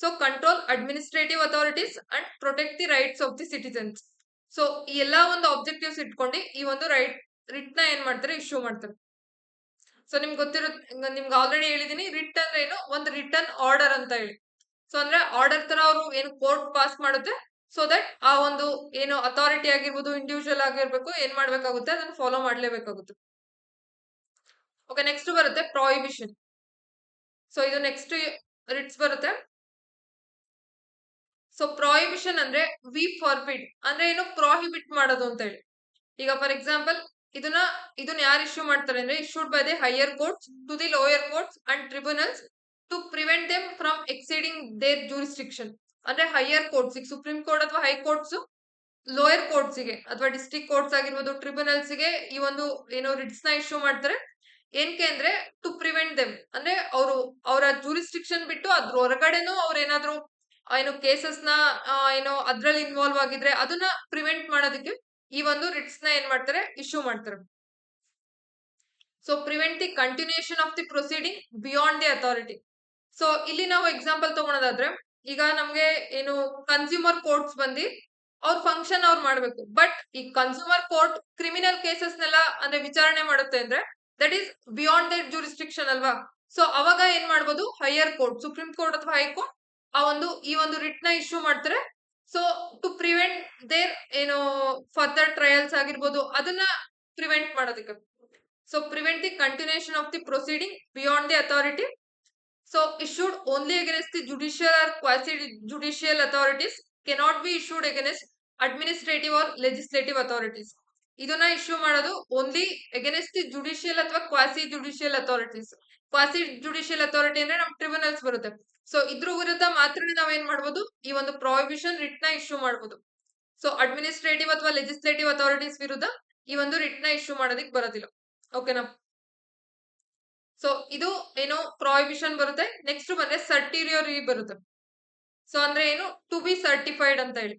So control administrative authorities and protect the rights of the citizens. So ಈ ಎಲ್ಲಾ ಒಂದು ಆಬ್ಜೆಕ್ಟಿವ್ಸ್ ಇಟ್ಕೊಂಡು ಈ ಒಂದು ರಿಟ್ ನ ಏನ್ ಮಾಡ್ತಾರೆ, ಇಶ್ಯೂ ಮಾಡ್ತಾರೆ. ಸೊ ನಿಮ್ಗೆ ಆಲ್ರೆಡಿ ಹೇಳಿದೀನಿ, ರಿಟ್ ಅಂದ್ರೆ ಏನು, ಒಂದು ರಿಟರ್ನ್ ಆರ್ಡರ್ ಅಂತ ಹೇಳಿ. ಸೊ ಅಂದ್ರೆ ಆರ್ಡರ್ ತರ ಅವರು ಏನು ಕೋರ್ಟ್ ಪಾಸ್ ಮಾಡುತ್ತೆ, ಸೊ ದಟ್ ಆ ಒಂದು ಏನು ಅಥಾರಿಟಿ ಆಗಿರ್ಬೋದು, ಇಂಡಿವಿಜುವಲ್ ಆಗಿರ್ಬೇಕು, ಏನ್ ಮಾಡ್ಬೇಕಾಗುತ್ತೆ ಅದನ್ನ ಫಾಲೋ ಮಾಡ್ಲೇಬೇಕಾಗುತ್ತೆ. ಓಕೆ, ನೆಕ್ಸ್ಟ್ ಬರುತ್ತೆ ಪ್ರಾಹಿಬಿಷನ್. ಸೊ ಇದು ನೆಕ್ಸ್ಟ್ ರಿಟ್ಸ್ ಬರುತ್ತೆ. ಸೊ ಪ್ರಾಹಿಬಿಷನ್ ಅಂದ್ರೆ ವಿ ಫಾರ್ಬಿಡ್ ಅಂದ್ರೆ ಏನು, ಪ್ರಾಹಿಬಿಟ್ ಮಾಡೋದು ಅಂತ ಹೇಳಿ. ಈಗ ಫಾರ್ ಎಕ್ಸಾಂಪಲ್ ಇದನ್ನ ಯಾರು ಇಶ್ಯೂ ಮಾಡ್ತಾರೆ ಅಂದ್ರೆ issued by the higher courts to the lower courts and tribunals to prevent them from exceeding their jurisdiction. ಅಂದ್ರೆ ಹೈಯರ್ ಕೋರ್ಟ್ಸ್, ಈಗ ಸುಪ್ರೀಂ ಕೋರ್ಟ್ ಅಥವಾ ಹೈಕೋರ್ಟ್ಸ್ ಲೋಯರ್ ಕೋರ್ಟ್ಸ್ ಗೆ ಅಥವಾ ಡಿಸ್ಟ್ರಿಕ್ಟ್ ಕೋರ್ಟ್ಸ್ ಆಗಿರ್ಬೋದು, ಟ್ರಿಬ್ಯುನಲ್ಸ್ ಗೆ ಈ ಒಂದು ಏನೋ ರಿಟ್ಸ್ ನ ಇಶ್ಯೂ ಮಾಡ್ತಾರೆ. ಏನಕ್ಕೆ ಅಂದ್ರೆ ಟು ಪ್ರಿವೆಂಟ್ ದೆಮ್ ಅಂದ್ರೆ ಅವರ ಜೂರಿಸ್ಟಿಕ್ಷನ್ ಬಿಟ್ಟು ಅದ್ರ ಹೊರಗಡೆನೂ ಅವ್ರ ಏನಾದ್ರು ಏನೋ ಕೇಸಸ್ ನ ಏನೋ ಅದ್ರಲ್ಲಿ ಇನ್ವಾಲ್ವ್ ಆಗಿದ್ರೆ ಅದನ್ನ ಪ್ರಿವೆಂಟ್ ಮಾಡೋದಕ್ಕೆ ಈ ಒಂದು ರಿಟ್ಸ್ ನ ಏನ್ ಮಾಡ್ತಾರೆ, ಇಶ್ಯೂ ಮಾಡ್ತಾರೆ. So prevent the continuation of the proceeding beyond the authority. So ಇಲ್ಲಿ ನಾವು ಎಕ್ಸಾಂಪಲ್ ತಗೊಳೋದಾದ್ರೆ, ಈಗ ನಮ್ಗೆ ಏನು ಕನ್ಸ್ಯೂಮರ್ ಕೋರ್ಟ್ಸ್ ಬಂದು ಅವ್ರ ಫಂಕ್ಷನ್ ಅವ್ರು ಮಾಡ್ಬೇಕು, ಬಟ್ ಈ ಕನ್ಸ್ಯೂಮರ್ ಕೋರ್ಟ್ ಕ್ರಿಮಿನಲ್ ಕೇಸಸ್ ನೆಲ್ಲ ಅಂದ್ರೆ ವಿಚಾರಣೆ ಮಾಡುತ್ತೆ ಅಂದ್ರೆ that is beyond their jurisdiction ಅಲ್ವಾ. ಸೊ ಅವಾಗ ಏನ್ ಮಾಡ್ಬೋದು, ಹೈಯರ್ ಕೋರ್ಟ್, ಸುಪ್ರೀಂ ಕೋರ್ಟ್ ಅಥವಾ ಹೈಕೋರ್ಟ್ ಈ ಒಂದು ರಿಟ್ ನ ಇಶ್ಯೂ ಮಾಡ್ತಾರೆ. ಸೊ ಟು ಪ್ರಿವೆಂಟ್ ದೇರ್ ಏನು ಫರ್ದರ್ ಟ್ರಯಲ್ಸ್ ಆಗಿರ್ಬೋದು ಅದನ್ನ ಪ್ರಿವೆಂಟ್ ಮಾಡೋದಕ್ಕೆ. So prevent the continuation of the proceeding beyond the authority. So issued only against the judicial or quasi judicial authorities, cannot be issued against administrative or legislative authorities. ಇದನ್ನ issue ಮಾಡೋದು only against the judicial ಅಥವಾ quasi judicial authorities. Quasi judicial authority ಅಂದ್ರೆ ನಮ್ tribunals ಬರುತ್ತೆ. So ಇದ್ರ ವಿರುದ್ಧ ಮಾತ್ರ ನಾವೇನ್ ಮಾಡ್ಬೋದು, ಈ ಒಂದು ಪ್ರಾಹಿಬಿಷನ್ ರಿಟ್ ನ ಇಶ್ಯೂ ಮಾಡ್ಬೋದು. ಸೊ ಅಡ್ಮಿನಿಸ್ಟ್ರೇಟಿವ್ ಅಥವಾ ಲೆಜಿಸ್ಲೇಟಿವ್ ಅಥಾರಿಟೀಸ್ ವಿರುದ್ಧ ಈ ಒಂದು ರಿಟ್ ನ ಇಶ್ಯೂ ಮಾಡೋದಿಕ್ ಬರೋದಿಲ್ಲ. ಓಕೆನಾ. ಸೊ ಇದು ಏನು ಪ್ರಾಹಿಬಿಷನ್ ಬರುತ್ತೆ. ನೆಕ್ಸ್ಟ್ ಬಂದ್ರೆ ಸರ್ಟಿರಿಯರಿ ಬರುತ್ತೆ. ಸೊ ಅಂದ್ರೆ ಏನು, ಟು ಬಿ ಸರ್ಟಿಫೈಡ್ ಅಂತ ಹೇಳಿ.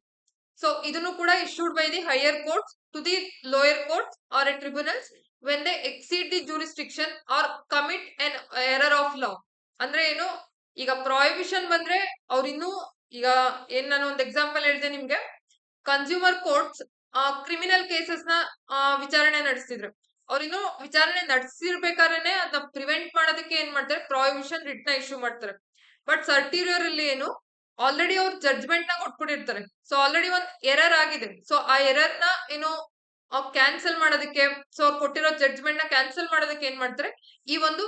ಸೊ ಇದನ್ನು ಕೂಡ issued by the higher courts to the lower courts or a tribunals when they exceed the jurisdiction or commit an error of law. ಅಂದ್ರೆ ಏನು, ಈಗ ಪ್ರಾಹಿಬಿಷನ್ ಬಂದ್ರೆ ಅವ್ರು ಇನ್ನೂ, ಈಗ ಏನ್ ನಾನು ಒಂದು ಎಕ್ಸಾಂಪಲ್ ಹೇಳಿದೆ ನಿಮ್ಗೆ, ಕನ್ಸ್ಯೂಮರ್ ಕೋರ್ಟ್ಸ್ ಕ್ರಿಮಿನಲ್ ಕೇಸಸ್ ನ ವಿಚಾರಣೆ ನಡೆಸ್ತಿದ್ರು. ಅವ್ರಿನ್ನು ವಿಚಾರಣೆ ನಡೆಸಿರ್ಬೇಕಾದ್ರೆ ಅದನ್ನ ಪ್ರಿವೆಂಟ್ ಮಾಡೋದಕ್ಕೆ ಏನ್ ಮಾಡ್ತಾರೆ, ಪ್ರಾಹಿಬಿಷನ್ ರಿಟ್ ನ ಇಶ್ಯೂ ಮಾಡ್ತಾರೆ. ಬಟ್ ಸರ್ಟಿರಿಯರ್ ಅಲ್ಲಿ ಏನು, ಆಲ್ರೆಡಿ ಅವ್ರು ಜಡ್ಜ್ಮೆಂಟ್ ನ ಕೊಟ್ಬಿಟ್ಟಿರ್ತಾರೆ. ಸೊ ಆಲ್ರೆಡಿ ಒಂದ್ ಎರರ್ ಆಗಿದೆ. ಸೊ ಆ ಎರರ್ ನ ಏನು ಕ್ಯಾನ್ಸಲ್ ಮಾಡೋದಕ್ಕೆ, ಸೊ ಅವ್ರು ಕೊಟ್ಟಿರೋ ಜಡ್ಜ್ಮೆಂಟ್ ನ ಕ್ಯಾನ್ಸಲ್ ಮಾಡೋದಕ್ಕೆ ಏನ್ ಮಾಡ್ತಾರೆ, ಈ ಒಂದು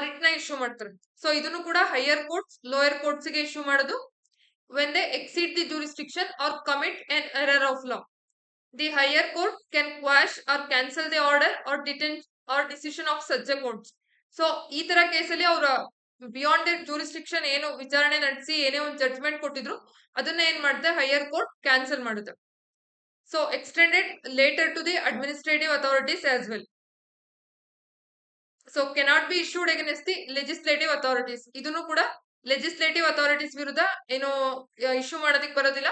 ರಿಟ್ ನ ಇಶ್ಯೂ ಮಾಡ್ತಾರೆ. ಸೊ ಇದನ್ನು ಕೂಡ ಹೈಯರ್ ಕೋರ್ಟ್ಸ್ ಲೋಯರ್ ಕೋರ್ಟ್ಸ್ ಗೆ ಇಶ್ಯೂ ಮಾಡೋದು when they exceed the jurisdiction or commit an error of law. The higher court can quash or cancel the order or detain or decision of such a courts. So ಈ ತರ ಕೇಸಲ್ಲಿ ಅವ್ರ beyond their jurisdiction ಏನು ವಿಚಾರಣೆ ನಡೆಸಿ ಏನೇ ಒಂದು judgment ಕೊಟ್ಟಿದ್ರು ಅದನ್ನ ಏನ್ ಮಾಡುತ್ತೆ, ಹೈಯರ್ ಕೋರ್ಟ್ ಕ್ಯಾನ್ಸಲ್ ಮಾಡುತ್ತೆ. So extended later to the administrative authorities as well. So cannot be issued against the legislative authorities. ಇದನ್ನು ಕೂಡ ಲೆಜಿಸ್ಲೇಟಿವ್ ಅಥಾರಿಟೀಸ್ ವಿರುದ್ಧ ಏನು ಇಶ್ಯೂ ಮಾಡೋದಕ್ಕೆ ಬರೋದಿಲ್ಲ.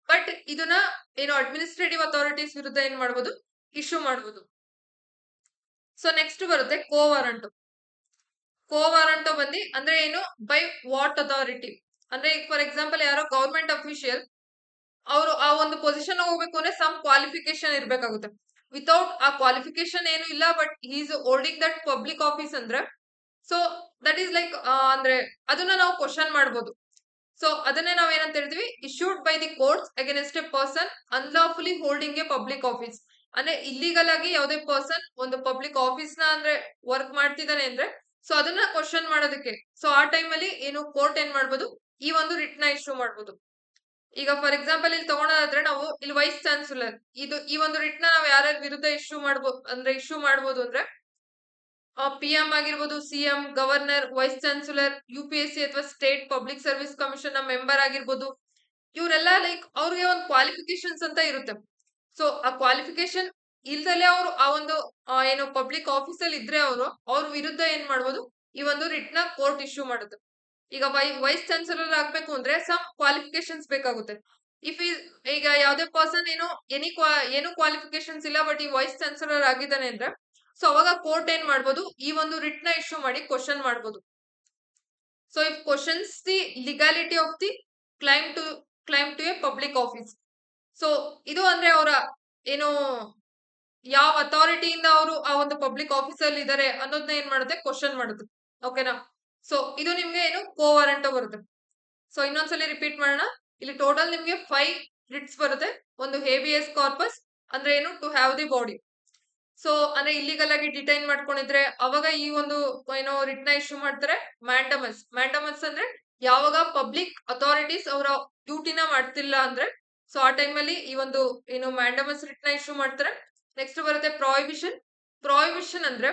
ಬಟ್ ಇದನ್ನ ಏನು ಅಡ್ಮಿನಿಸ್ಟ್ರೇಟಿವ್ ಅಥಾರಿಟೀಸ್ ವಿರುದ್ಧ ಏನ್ ಮಾಡ್ಬೋದು, ಇಶ್ಯೂ ಮಾಡ್ಬೋದು. ಸೊ ನೆಕ್ಸ್ಟ್ ಬರುತ್ತೆ ಕೋವಾರಂಟು. ಕೋವಾರಂಟು ಬಂದು ಅಂದ್ರೆ ಏನು, ಬೈ ವಾಟ್ ಅಥಾರಿಟಿ. ಅಂದ್ರೆ ಫಾರ್ ಎಕ್ಸಾಂಪಲ್ ಯಾರೋ ಗವರ್ಮೆಂಟ್ ಅಫಿಷಿಯಲ್ ಅವರು ಆ ಒಂದು ಪೊಸಿಷನ್ ಹೋಗ್ಬೇಕು ಅಂದ್ರೆ ಸಮ್ ಕ್ವಾಲಿಫಿಕೇಶನ್ ಇರ್ಬೇಕಾಗುತ್ತೆ. ವಿತೌಟ್ ಆ ಕ್ವಾಲಿಫಿಕೇಶನ್ ಏನು ಇಲ್ಲ, but is holding that public office ಅಂದ್ರೆ, ಸೊ ದಟ್ ಈಸ್ ಲೈಕ್ ಅಂದ್ರೆ ಅದನ್ನ ನಾವು ಕ್ವಶನ್ ಮಾಡ್ಬೋದು. ಸೊ ಅದನ್ನೇ ನಾವ್ ಏನಂತ ಹೇಳ್ತೀವಿ, issued by the courts against A person ಅನ್ಲಾಫುಲಿ holding A public office. ಅಂದ್ರೆ ಇಲ್ಲಿಗಲ್ ಆಗಿ ಯಾವುದೇ ಪರ್ಸನ್ ಒಂದು ಪಬ್ಲಿಕ್ ಆಫೀಸ್ ನ ಅಂದ್ರೆ ವರ್ಕ್ ಮಾಡ್ತಿದ್ದಾನೆ ಅಂದ್ರೆ, ಸೊ ಅದನ್ನ ಕ್ವಶನ್ ಮಾಡೋದಕ್ಕೆ, ಸೊ ಆ ಟೈಮ್ ಅಲ್ಲಿ ಏನು ಕೋರ್ಟ್ ಏನ್ ಮಾಡ್ಬೋದು, ಈ ಒಂದು ರಿಟ್ ನ ಇಶ್ಯೂ ಮಾಡ್ಬೋದು. ಈಗ ಫಾರ್ ಎಕ್ಸಾಂಪಲ್ ಇಲ್ಲಿ ತಗೊಳೋದಾದ್ರೆ ನಾವು ಇಲ್ಲಿ ವೈಸ್ ಚಾನ್ಸಲರ್, ಇದು ಈ ಒಂದು ರಿಟ್ ನ ನಾವು ಯಾರ್ಯಾರ ವಿರುದ್ಧ ಇಶ್ಯೂ ಮಾಡ್ಬೋದು ಅಂದ್ರೆ PM ಆಗಿರ್ಬೋದು, CM, governor, vice chancellor, UPSC ಅಥವಾ ಸ್ಟೇಟ್ ಪಬ್ಲಿಕ್ ಸರ್ವಿಸ್ ಕಮಿಷನ್ ನ ಮೆಂಬರ್ ಆಗಿರ್ಬೋದು. ಇವರೆಲ್ಲ ಲೈಕ್ ಅವ್ರಿಗೆ ಒಂದು ಕ್ವಾಲಿಫಿಕೇಶನ್ಸ್ ಅಂತ ಇರುತ್ತೆ. ಸೊ ಆ ಕ್ವಾಲಿಫಿಕೇಶನ್ ಇಲ್ದಲೆ ಅವರು ಆ ಒಂದು ಏನು ಪಬ್ಲಿಕ್ ಆಫೀಸಲ್ಲಿ ಇದ್ರೆ ಅವ್ರ ವಿರುದ್ಧ ಏನ್ ಮಾಡ್ಬೋದು, ಈ ಒಂದು ರಿಟ್ ನ ಕೋರ್ಟ್ ಇಶ್ಯೂ ಮಾಡುತ್ತೆ. ಈಗ ವೈಸ್ ಚಾನ್ಸಲರ್ ಆಗ್ಬೇಕು ಅಂದ್ರೆ ಸಮ್ ಕ್ವಾಲಿಫಿಕೇಶನ್ಸ್ ಬೇಕಾಗುತ್ತೆ. ಈಗ ಯಾವ್ದೇ ಪರ್ಸನ್ ಏನು ಕ್ವಾಲಿಫಿಕೇಶನ್ಸ್ ಇಲ್ಲ, ಬಟ್ ಈ ವೈಸ್ ಚಾನ್ಸಲರ್ ಆಗಿದ್ದಾನೆ ಅಂದ್ರೆ, ಸೊ ಅವಾಗ ಕೋರ್ಟ್ ಏನ್ ಮಾಡ್ಬೋದು, ಈ ಒಂದು ರಿಟ್ ನ ಇಶ್ಯೂ ಮಾಡಿ ಕ್ವಶನ್ ಮಾಡ್ಬೋದು. So if questions the legality of the claim to a public office. So ಇದು ಅಂದ್ರೆ ಅವರ ಏನು ಯಾವ ಅಥಾರಿಟಿಯಿಂದ ಅವರು ಆ ಒಂದು ಪಬ್ಲಿಕ್ ಆಫೀಸ್ ಅಲ್ಲಿ ಇದಾರೆ ಅನ್ನೋದನ್ನ ಏನ್ ಮಾಡುತ್ತೆ, ಕ್ವಶನ್ ಮಾಡುತ್ತೆ. ಓಕೆನಾ. ಸೊ ಇದು ನಿಮ್ಗೆ ಏನು ಕೋವಾರಂಟೋ ಬರುತ್ತೆ. ಸೊ ಇನ್ನೊಂದ್ಸಲಿ ರಿಪೀಟ್ ಮಾಡೋಣ. ಇಲ್ಲಿ ಟೋಟಲ್ ನಿಮ್ಗೆ 5 ರಿಟ್ಸ್ ಬರುತ್ತೆ. ಒಂದು ಹೇಬಿಯಸ್ ಕಾರ್ಪಸ್ ಅಂದ್ರೆ ಏನು, to have the body. So ಅಂದ್ರೆ ಇಲ್ಲಿಗಲ್ ಆಗಿ ಡಿಟೈನ್ ಮಾಡ್ಕೊಂಡಿದ್ರೆ ಅವಾಗ ಈ ಒಂದು ಏನೋ ರಿಟ್ ನ ಇಶ್ಯೂ ಮಾಡ್ತಾರೆ. ಮ್ಯಾಂಡಮಸ್ ಅಂದ್ರೆ ಯಾವಾಗ ಪಬ್ಲಿಕ್ ಅಥಾರಿಟೀಸ್ ಅವರ ಡ್ಯೂಟಿನ ಮಾಡ್ತಿಲ್ಲ ಅಂದ್ರೆ, ಸೊ ಆ ಟೈಮ್ ಅಲ್ಲಿ ಈ ಒಂದು ಏನು ಮ್ಯಾಂಡಮಸ್ ರಿಟ್ ನ ಇಶ್ಯೂ ಮಾಡ್ತಾರೆ. ನೆಕ್ಸ್ಟ್ ಬರುತ್ತೆ ಪ್ರಾಹಿಬಿಷನ್ ಅಂದ್ರೆ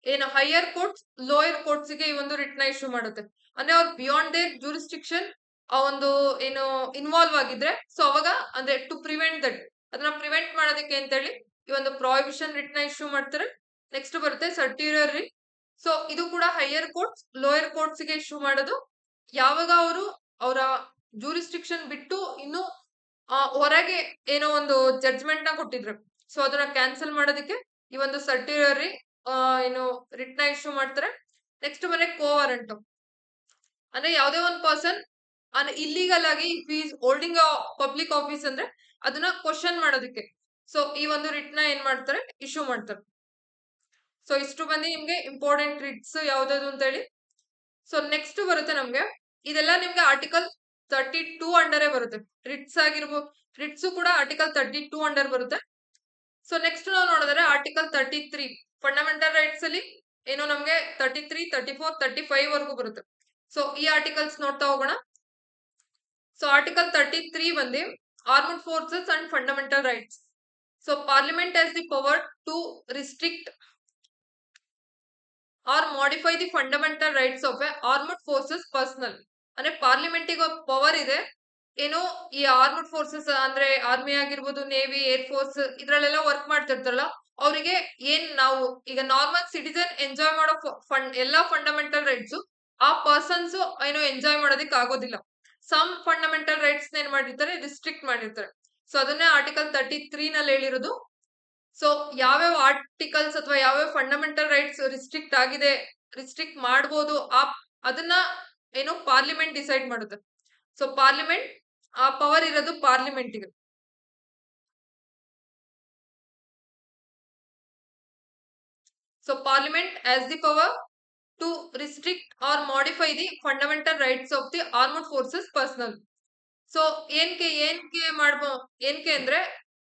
ಏನು ಹೈಯರ್ ಕೋರ್ಟ್ಸ್ ಲೋಯರ್ ಕೋರ್ಟ್ಸ್ ಗೆ ಈ ಒಂದು ರಿಟ್ ನ ಇಶ್ಯೂ ಮಾಡುತ್ತೆ. ಅಂದ್ರೆ ಅವ್ರು ಬಿಯಾಂಡ್ ದೇರ್ ಜೂರಿಸ್ಟಿಕ್ಷನ್ ಆ ಒಂದು ಏನು ಇನ್ವಾಲ್ವ್ ಆಗಿದ್ರೆ, ಸೊ ಅವಾಗ ಅಂದ್ರೆ ಟು ಪ್ರಿವೆಂಟ್ ದಟ್, ಅದನ್ನ ಪ್ರಿವೆಂಟ್ ಮಾಡೋದಕ್ಕೆ ಅಂತ ಹೇಳಿ ಈ ಒಂದು ಪ್ರಾಹಿಬಿಷನ್ ರಿಟ್ ನ ಇಶ್ಯೂ ಮಾಡ್ತಾರೆ. ನೆಕ್ಸ್ಟ್ ಬರುತ್ತೆ ಸರ್ಟಿರಿಯರಿ. ಸೊ ಇದು ಕೂಡ ಹೈಯರ್ ಕೋರ್ಟ್ಸ್ ಲೋಯರ್ ಕೋರ್ಟ್ಸ್ ಗೆ ಇಶ್ಯೂ ಮಾಡೋದು ಯಾವಾಗ ಅವರು ಅವರ ಜೂರಿಸ್ಟಿಕ್ಷನ್ ಬಿಟ್ಟು ಇನ್ನು ಹೊರಗೆ ಏನೋ ಒಂದು ಜಡ್ಜ್ಮೆಂಟ್ ನ ಕೊಟ್ಟಿದ್ರು, ಸೊ ಅದನ್ನ ಕ್ಯಾನ್ಸಲ್ ಮಾಡೋದಕ್ಕೆ ಈ ಒಂದು ಸರ್ಟಿರಿಯರಿ ಏನು ರಿಟ್ ನ ಇಶ್ಯೂ ಮಾಡ್ತಾರೆ. ನೆಕ್ಸ್ಟ್ ಬರುತ್ತೆ ಕೋವಾರಂಟು. ಅಂದ್ರೆ ಯಾವುದೇ ಒಂದು ಪರ್ಸನ್ ಇಲ್ಲಿಗಲ್ ಆಗಿ ಹೋಲ್ಡಿಂಗ್ ಪಬ್ಲಿಕ್ ಆಫೀಸ್ ಅಂದ್ರೆ ಅದನ್ನ ಕ್ವಶನ್ ಮಾಡೋದಕ್ಕೆ, ಸೊ ಈ ಒಂದು ರಿಟ್ ನ ಏನ್ ಮಾಡ್ತಾರೆ, ಇಶ್ಯೂ ಮಾಡ್ತಾರೆ. ಸೊ ಇಷ್ಟು ಬಂದು ನಿಮ್ಗೆ ಇಂಪಾರ್ಟೆಂಟ್ ರಿಟ್ಸ್ ಯಾವ್ದು ಅಂತ ಹೇಳಿ. ಸೊ ನೆಕ್ಸ್ಟ್ ಬರುತ್ತೆ ನಮ್ಗೆ, ಇದೆಲ್ಲ ನಿಮ್ಗೆ ಆರ್ಟಿಕಲ್ 32 ಅಂಡರೇ ಬರುತ್ತೆ. ರಿಟ್ಸ್ ಕೂಡ ಆರ್ಟಿಕಲ್ 32 ಅಂಡರ್ ಬರುತ್ತೆ. ಸೊ ನೆಕ್ಸ್ಟ್ ನಾವು ನೋಡಿದ್ರೆ ಆರ್ಟಿಕಲ್ 33 ಫಂಡಮೆಂಟಲ್ ರೈಟ್ಸ್ ಅಲ್ಲಿ ಏನು ನಮ್ಗೆ 33, 34, 35 ವರೆಗೂ ಬರುತ್ತೆ. ಸೊ ಈ ಆರ್ಟಿಕಲ್ಸ್ ನೋಡ್ತಾ ಹೋಗೋಣ. ಸೊ ಆರ್ಟಿಕಲ್ 33 ಬಂದು armed forces and fundamental rights. So parliament has the power to restrict or modify the fundamental rights of a armed forces personnel. ಅಂದ್ರೆ ಪಾರ್ಲಿಮೆಂಟಿಗೆ ಪವರ್ ಇದೆ, ಏನು ಈ ಆರ್ಮ್ಡ್ ಫೋರ್ಸಸ್ ಅಂದ್ರೆ ಆರ್ಮಿ ಆಗಿರ್ಬೋದು, ನೇವಿ, ಏರ್ ಫೋರ್ಸ್ ಇದ್ರಲ್ಲೆಲ್ಲ work ಮಾಡ್ತಿರ್ತಾರಲ್ಲ ಅವರಿಗೆ ಏನ್ ನಾವು ಈಗ ನಾರ್ಮಲ್ ಸಿಟಿಸನ್ ಎಂಜಾಯ್ ಮಾಡೋ ಎಲ್ಲಾ ಫಂಡಮೆಂಟಲ್ ರೈಟ್ಸ್ ಆ ಪರ್ಸನ್ಸ್ ಏನೋ ಎಂಜಾಯ್ ಮಾಡೋದಕ್ಕೆ ಆಗೋದಿಲ್ಲ. ಸಮ್ ಫಂಡಮೆಂಟಲ್ ರೈಟ್ಸ್ ಏನ್ ಮಾಡಿರ್ತಾರೆ, ರಿಸ್ಟ್ರಿಕ್ಟ್ ಮಾಡಿರ್ತಾರೆ. ಸೊ ಅದನ್ನೇ ಆರ್ಟಿಕಲ್ 33 ನಲ್ಲಿ ಹೇಳಿರೋದು. ಸೊ ಯಾವ್ಯಾವ ಆರ್ಟಿಕಲ್ಸ್ ಅಥವಾ ಯಾವ್ಯಾವ ಫಂಡಮೆಂಟಲ್ ರೈಟ್ಸ್ ರಿಸ್ಟ್ರಿಕ್ಟ್ ಮಾಡಬಹುದು ಅದನ್ನ ಏನು ಪಾರ್ಲಿಮೆಂಟ್ ಡಿಸೈಡ್ ಮಾಡುತ್ತೆ. ಸೊ ಪಾರ್ಲಿಮೆಂಟ್ ಆ ಪವರ್ ಇರೋದು ಪಾರ್ಲಿಮೆಂಟಿಗೆ. So parliament has the power to restrict or modify the fundamental rights of the armed forces personnel. So ಏನಕ್ಕೆ ಅಂದ್ರೆ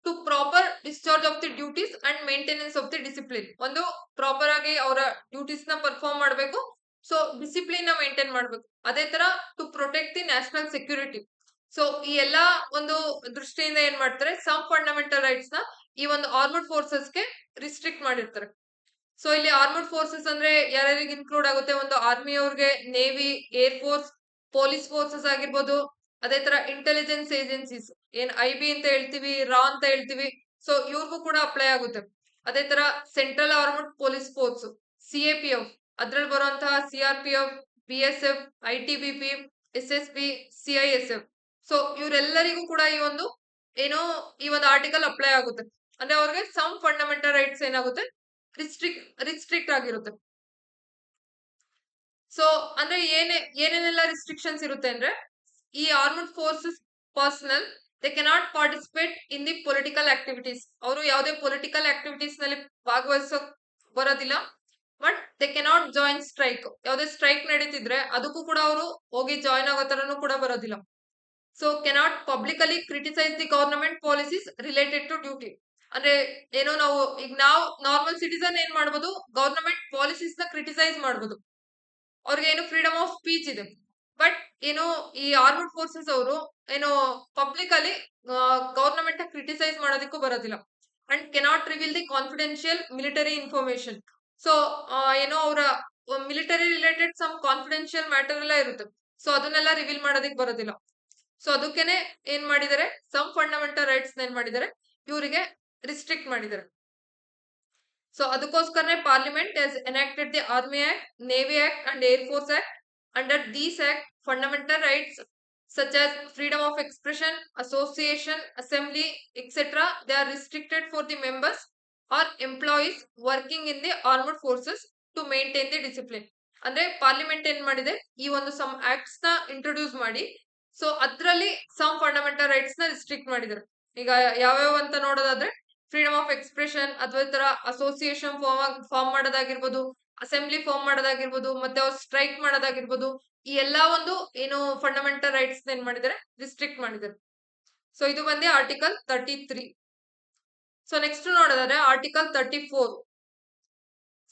to proper discharge of the duties and maintenance of the discipline. ಒಂದು proper ಆಗಿ ಅವರ duties ನ perform ಮಾಡಬೇಕು, so discipline ನ maintain ಮಾಡಬೇಕು. ಅದೇ ತರ to protect the national security. So ಈ ಎಲ್ಲಾ ಒಂದು ದೃಷ್ಟಿಯಿಂದ ಏನ್ ಮಾಡ್ತಾರೆ, ಸಮ್ ಫಂಡಮೆಂಟಲ್ ರೈಟ್ಸ್ ನ ಈ ಒಂದು ಆರ್ಮ್ಡ್ ಫೋರ್ಸಸ್ ಗೆ ರಿಸ್ಟ್ರಿಕ್ಟ್ ಮಾಡಿರ್ತಾರೆ. ಸೊ ಇಲ್ಲಿ ಆರ್ಮ್ಡ್ ಫೋರ್ಸಸ್ ಅಂದ್ರೆ ಯಾರ್ಯಾರಿಗೆ ಇನ್ಕ್ಲೂಡ್ ಆಗುತ್ತೆ, ಒಂದು ಆರ್ಮಿ ಅವ್ರಿಗೆ, navy, air force, police forces ಆಗಿರ್ಬೋದು, ಅದೇ ತರ ಇಂಟೆಲಿಜೆನ್ಸ್ ಏಜೆನ್ಸೀಸ್ ಏನ್ IB ಅಂತ ಹೇಳ್ತೀವಿ, ರಾ ಅಂತ ಹೇಳ್ತೀವಿ. ಸೊ ಇವ್ರಿಗೂ ಕೂಡ ಅಪ್ಲೈ ಆಗುತ್ತೆ. ಅದೇ ತರ central armed police force, CAPF, ಅದ್ರಲ್ಲಿ ಬರುವಂತಹ CRPF, BSF, ITBP, SSB, CISF. So ಇವರೆಲ್ಲರಿಗೂ ಕೂಡ ಈ ಒಂದು ಆರ್ಟಿಕಲ್ ಅಪ್ಲೈ ಆಗುತ್ತೆ. ಅಂದ್ರೆ ಅವ್ರಿಗೆ ಸಮ್ ಫಂಡಮೆಂಟಲ್ ರೈಟ್ಸ್ ಏನಾಗುತ್ತೆ, ರಿಸ್ಟ್ರಿಕ್ಟ್ ಆಗಿರುತ್ತೆ. ಸೊ ಅಂದ್ರೆ ಏನೇನೆಲ್ಲ ರಿಸ್ಟ್ರಿಕ್ಷನ್ಸ್ ಇರುತ್ತೆ ಅಂದ್ರೆ, ಈ armed forces personnel they cannot participate in the political activities. ಅವರು ಯಾವುದೇ ಪೊಲಿಟಿಕಲ್ ಆಕ್ಟಿವಿಟೀಸ್ ನಲ್ಲಿ ಭಾಗವಹಿಸೋಕ್ ಬರೋದಿಲ್ಲ. But they cannot join strike. ಯಾವುದೇ ಸ್ಟ್ರೈಕ್ ನಡೀತಿದ್ರೆ ಅದಕ್ಕೂ ಕೂಡ ಅವರು ಹೋಗಿ ಜಾಯಿನ್ ಆಗೋ ತರನು ಕೂಡ ಬರೋದಿಲ್ಲ. So cannot publicly criticise the government policies related to duty. ಅಂದ್ರೆ ನಾವು ನಾರ್ಮಲ್ ಸಿಟಿಸನ್ ಏನ್ ಮಾಡ್ಬೋದು, ಗವರ್ನಮೆಂಟ್ ಪಾಲಿಸೀಸ್ ನ ಕ್ರಿಟಿಸೈಸ್ ಮಾಡ್ಬೋದು, ಅವ್ರಿಗೆ ಫ್ರೀಡಮ್ ಆಫ್ ಸ್ಪೀಚ್ ಇದೆ. ಬಟ್ ಈ ಆರ್ಮ್ಡ್ ಫೋರ್ಸಸ್ ಅವರು ಪಬ್ಲಿಕ್ ಅಲ್ಲಿ ಗವರ್ನಮೆಂಟ್ ಕ್ರಿಟಿಸೈಸ್ ಮಾಡೋದಕ್ಕೂ ಬರೋದಿಲ್ಲ. And cannot reveal the confidential military information. So ಅವರ military related some confidential matter ಎಲ್ಲ ಇರುತ್ತೆ. ಸೊ ಅದನ್ನೆಲ್ಲ ರಿವೀಲ್ ಮಾಡೋದಕ್ಕೆ ಬರೋದಿಲ್ಲ. ಸೊ ಅದಕ್ಕೇನೆ ಏನ್ ಮಾಡಿದ್ದಾರೆ, ಸಮ್ ಫಂಡಮೆಂಟಲ್ ರೈಟ್ಸ್ ಏನ್ ಮಾಡಿದ್ದಾರೆ, ಇವರಿಗೆ ರಿಸ್ಟ್ರಿಕ್ಟ್ ಮಾಡಿದ್ದಾರೆ. ಸೊ ಅದಕ್ಕೋಸ್ಕರನೇ parliament has enacted the army act, navy act and air force act. Under these act fundamental rights such as freedom of expression, association, assembly, etc. they are restricted for the members or employees working in the armed forces to maintain the discipline. ಅಂದ್ರೆ parliament ಏನ್ ಮಾಡಿದೆ, ಈ ಒಂದು some acts ನ introduce ಮಾಡಿ so ಅದ್ರಲ್ಲಿ some fundamental rights ನ restrict ಮಾಡಿದ್ದಾರೆ. ಈಗ ಯಾವ್ಯಾವ ಅಂತ ನೋಡೋದಾದ್ರೆ, ಫ್ರೀಡಮ್ ಆಫ್ ಎಕ್ಸ್ಪ್ರೆಷನ್ ಅಥವಾ ಈ ತರ ಅಸೋಸಿಯೇಷನ್ ಫಾರ್ಮ್ ಮಾಡೋದಾಗಿರ್ಬೋದು, ಅಸೆಂಬ್ಲಿ ಫಾರ್ಮ್ ಮಾಡೋದಾಗಿರ್ಬೋದು, ಮತ್ತೆ ಅವ್ರು ಸ್ಟ್ರೈಕ್ ಮಾಡೋದಾಗಿರ್ಬೋದು, ಈ ಎಲ್ಲಾ ಒಂದು ಫಂಡಮೆಂಟಲ್ ರೈಟ್ಸ್ ಏನ್ ಮಾಡಿದ್ದಾರೆ, ರಿಸ್ಟ್ರಿಕ್ಟ್ ಮಾಡಿದ್ದಾರೆ. ಸೊ ಇದು ಬಂದು ಆರ್ಟಿಕಲ್ 33. ಸೊ ನೆಕ್ಸ್ಟ್ ನೋಡೋದಾದ್ರೆ ಆರ್ಟಿಕಲ್ 34.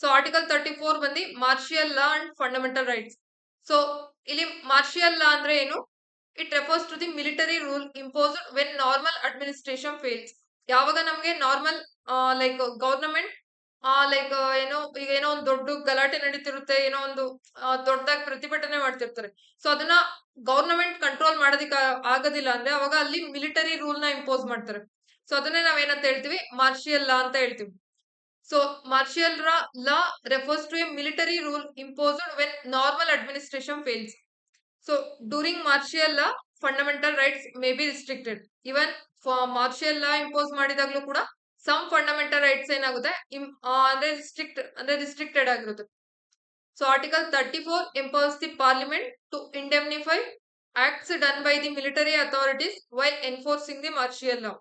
ಸೊ ಆರ್ಟಿಕಲ್ 34 ಬಂದು martial law and fundamental rights. So ಇಲ್ಲಿ ಮಾರ್ಷಿಯಲ್ ಲಾ ಅಂದ್ರೆ ಏನು, it refers to the military rule imposed when normal administration fails. ಯಾವಾಗ ನಮ್ಗೆ ನಾರ್ಮಲ್ ಲೈಕ್ ಗವರ್ನಮೆಂಟ್ ಈಗ ಒಂದು ದೊಡ್ಡ ಗಲಾಟೆ ನಡೀತಿರುತ್ತೆ, ಒಂದು ದೊಡ್ಡದಾಗಿ ಪ್ರತಿಭಟನೆ ಮಾಡ್ತಿರ್ತಾರೆ. ಸೊ ಅದನ್ನ ಗವರ್ನಮೆಂಟ್ ಕಂಟ್ರೋಲ್ ಮಾಡೋದಿಕ್ಕೆ ಆಗೋದಿಲ್ಲ ಅಂದ್ರೆ ಅವಾಗ ಅಲ್ಲಿ ಮಿಲಿಟರಿ ರೂಲ್ ನ ಇಂಪೋಸ್ ಮಾಡ್ತಾರೆ. ಸೊ ಅದನ್ನೇ ನಾವೇನಂತ ಹೇಳ್ತೀವಿ, ಮಾರ್ಷಿಯಲ್ ಲಾ ಅಂತ ಹೇಳ್ತೀವಿ. So martial law refers to a military rule imposed when normal administration fails. So during martial law fundamental rights may be restricted. Even martial law impose ಮಾಡಿದಾಗ್ಲೂ ಕೂಡ some fundamental rights ಏನಾಗುತ್ತೆ ಅಂದ್ರೆ restricted ಆಗಿರುತ್ತೆ. So article 34 empowers the parliament to indemnify acts done by the military authorities while enforcing the martial law.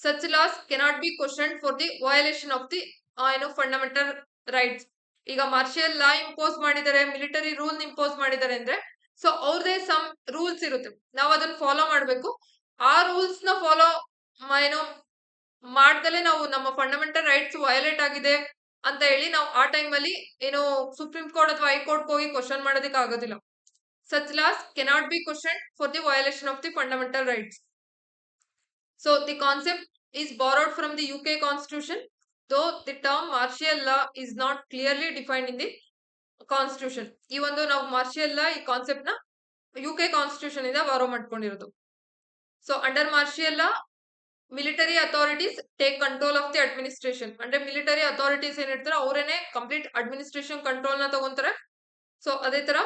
Such laws cannot be questioned for the violation of the fundamental rights. ಈಗ martial law impose ಮಾಡಿದ್ದಾರೆ, military rule impose ಮಾಡಿದ್ದಾರೆ ಅಂದ್ರೆ so ಅವ್ರದೇ some rules ಇರುತ್ತೆ, ನಾವು ಅದನ್ನ follow ಮಾಡ್ಬೇಕು. ಆ ರೂಲ್ಸ್ ನ ಫಾಲೋ ಮಾಡ್ದಲೆ ನಾವು ನಮ್ಮ ಫಂಡಮೆಂಟಲ್ ರೈಟ್ಸ್ ವಯೋಲೇಟ್ ಆಗಿದೆ ಅಂತ ಹೇಳಿ ನಾವು ಆ ಟೈಮ್ ಅಲ್ಲಿ ಏನು ಸುಪ್ರೀಂ ಕೋರ್ಟ್ ಅಥವಾ ಹೈಕೋರ್ಟ್ ಹೋಗಿ ಕ್ವಶನ್ ಮಾಡೋದಕ್ಕೆ ಆಗೋದಿಲ್ಲ. Such laws cannot be questioned for the violation of the fundamental rights. So the concept is borrowed from the UK Constitution, though the term martial law is not clearly defined in the Constitution. ಈ ಒಂದು ನಾವು martial ಲಾ ಈ concept ನ UK constitution ಇಂದ borrow ಮಾಡ್ಕೊಂಡಿರೋದು. So under martial law military authorities take control of the administration. ಅಂದ್ರೆ military authorities ಏನಿರ್ತಾರೆ ಅವರೇನೆ ಕಂಪ್ಲೀಟ್ ಅಡ್ಮಿನಿಸ್ಟ್ರೇಷನ್ ಕಂಟ್ರೋಲ್ ನ ತಗೊಂತಾರೆ. ಸೊ ಅದೇ ತರ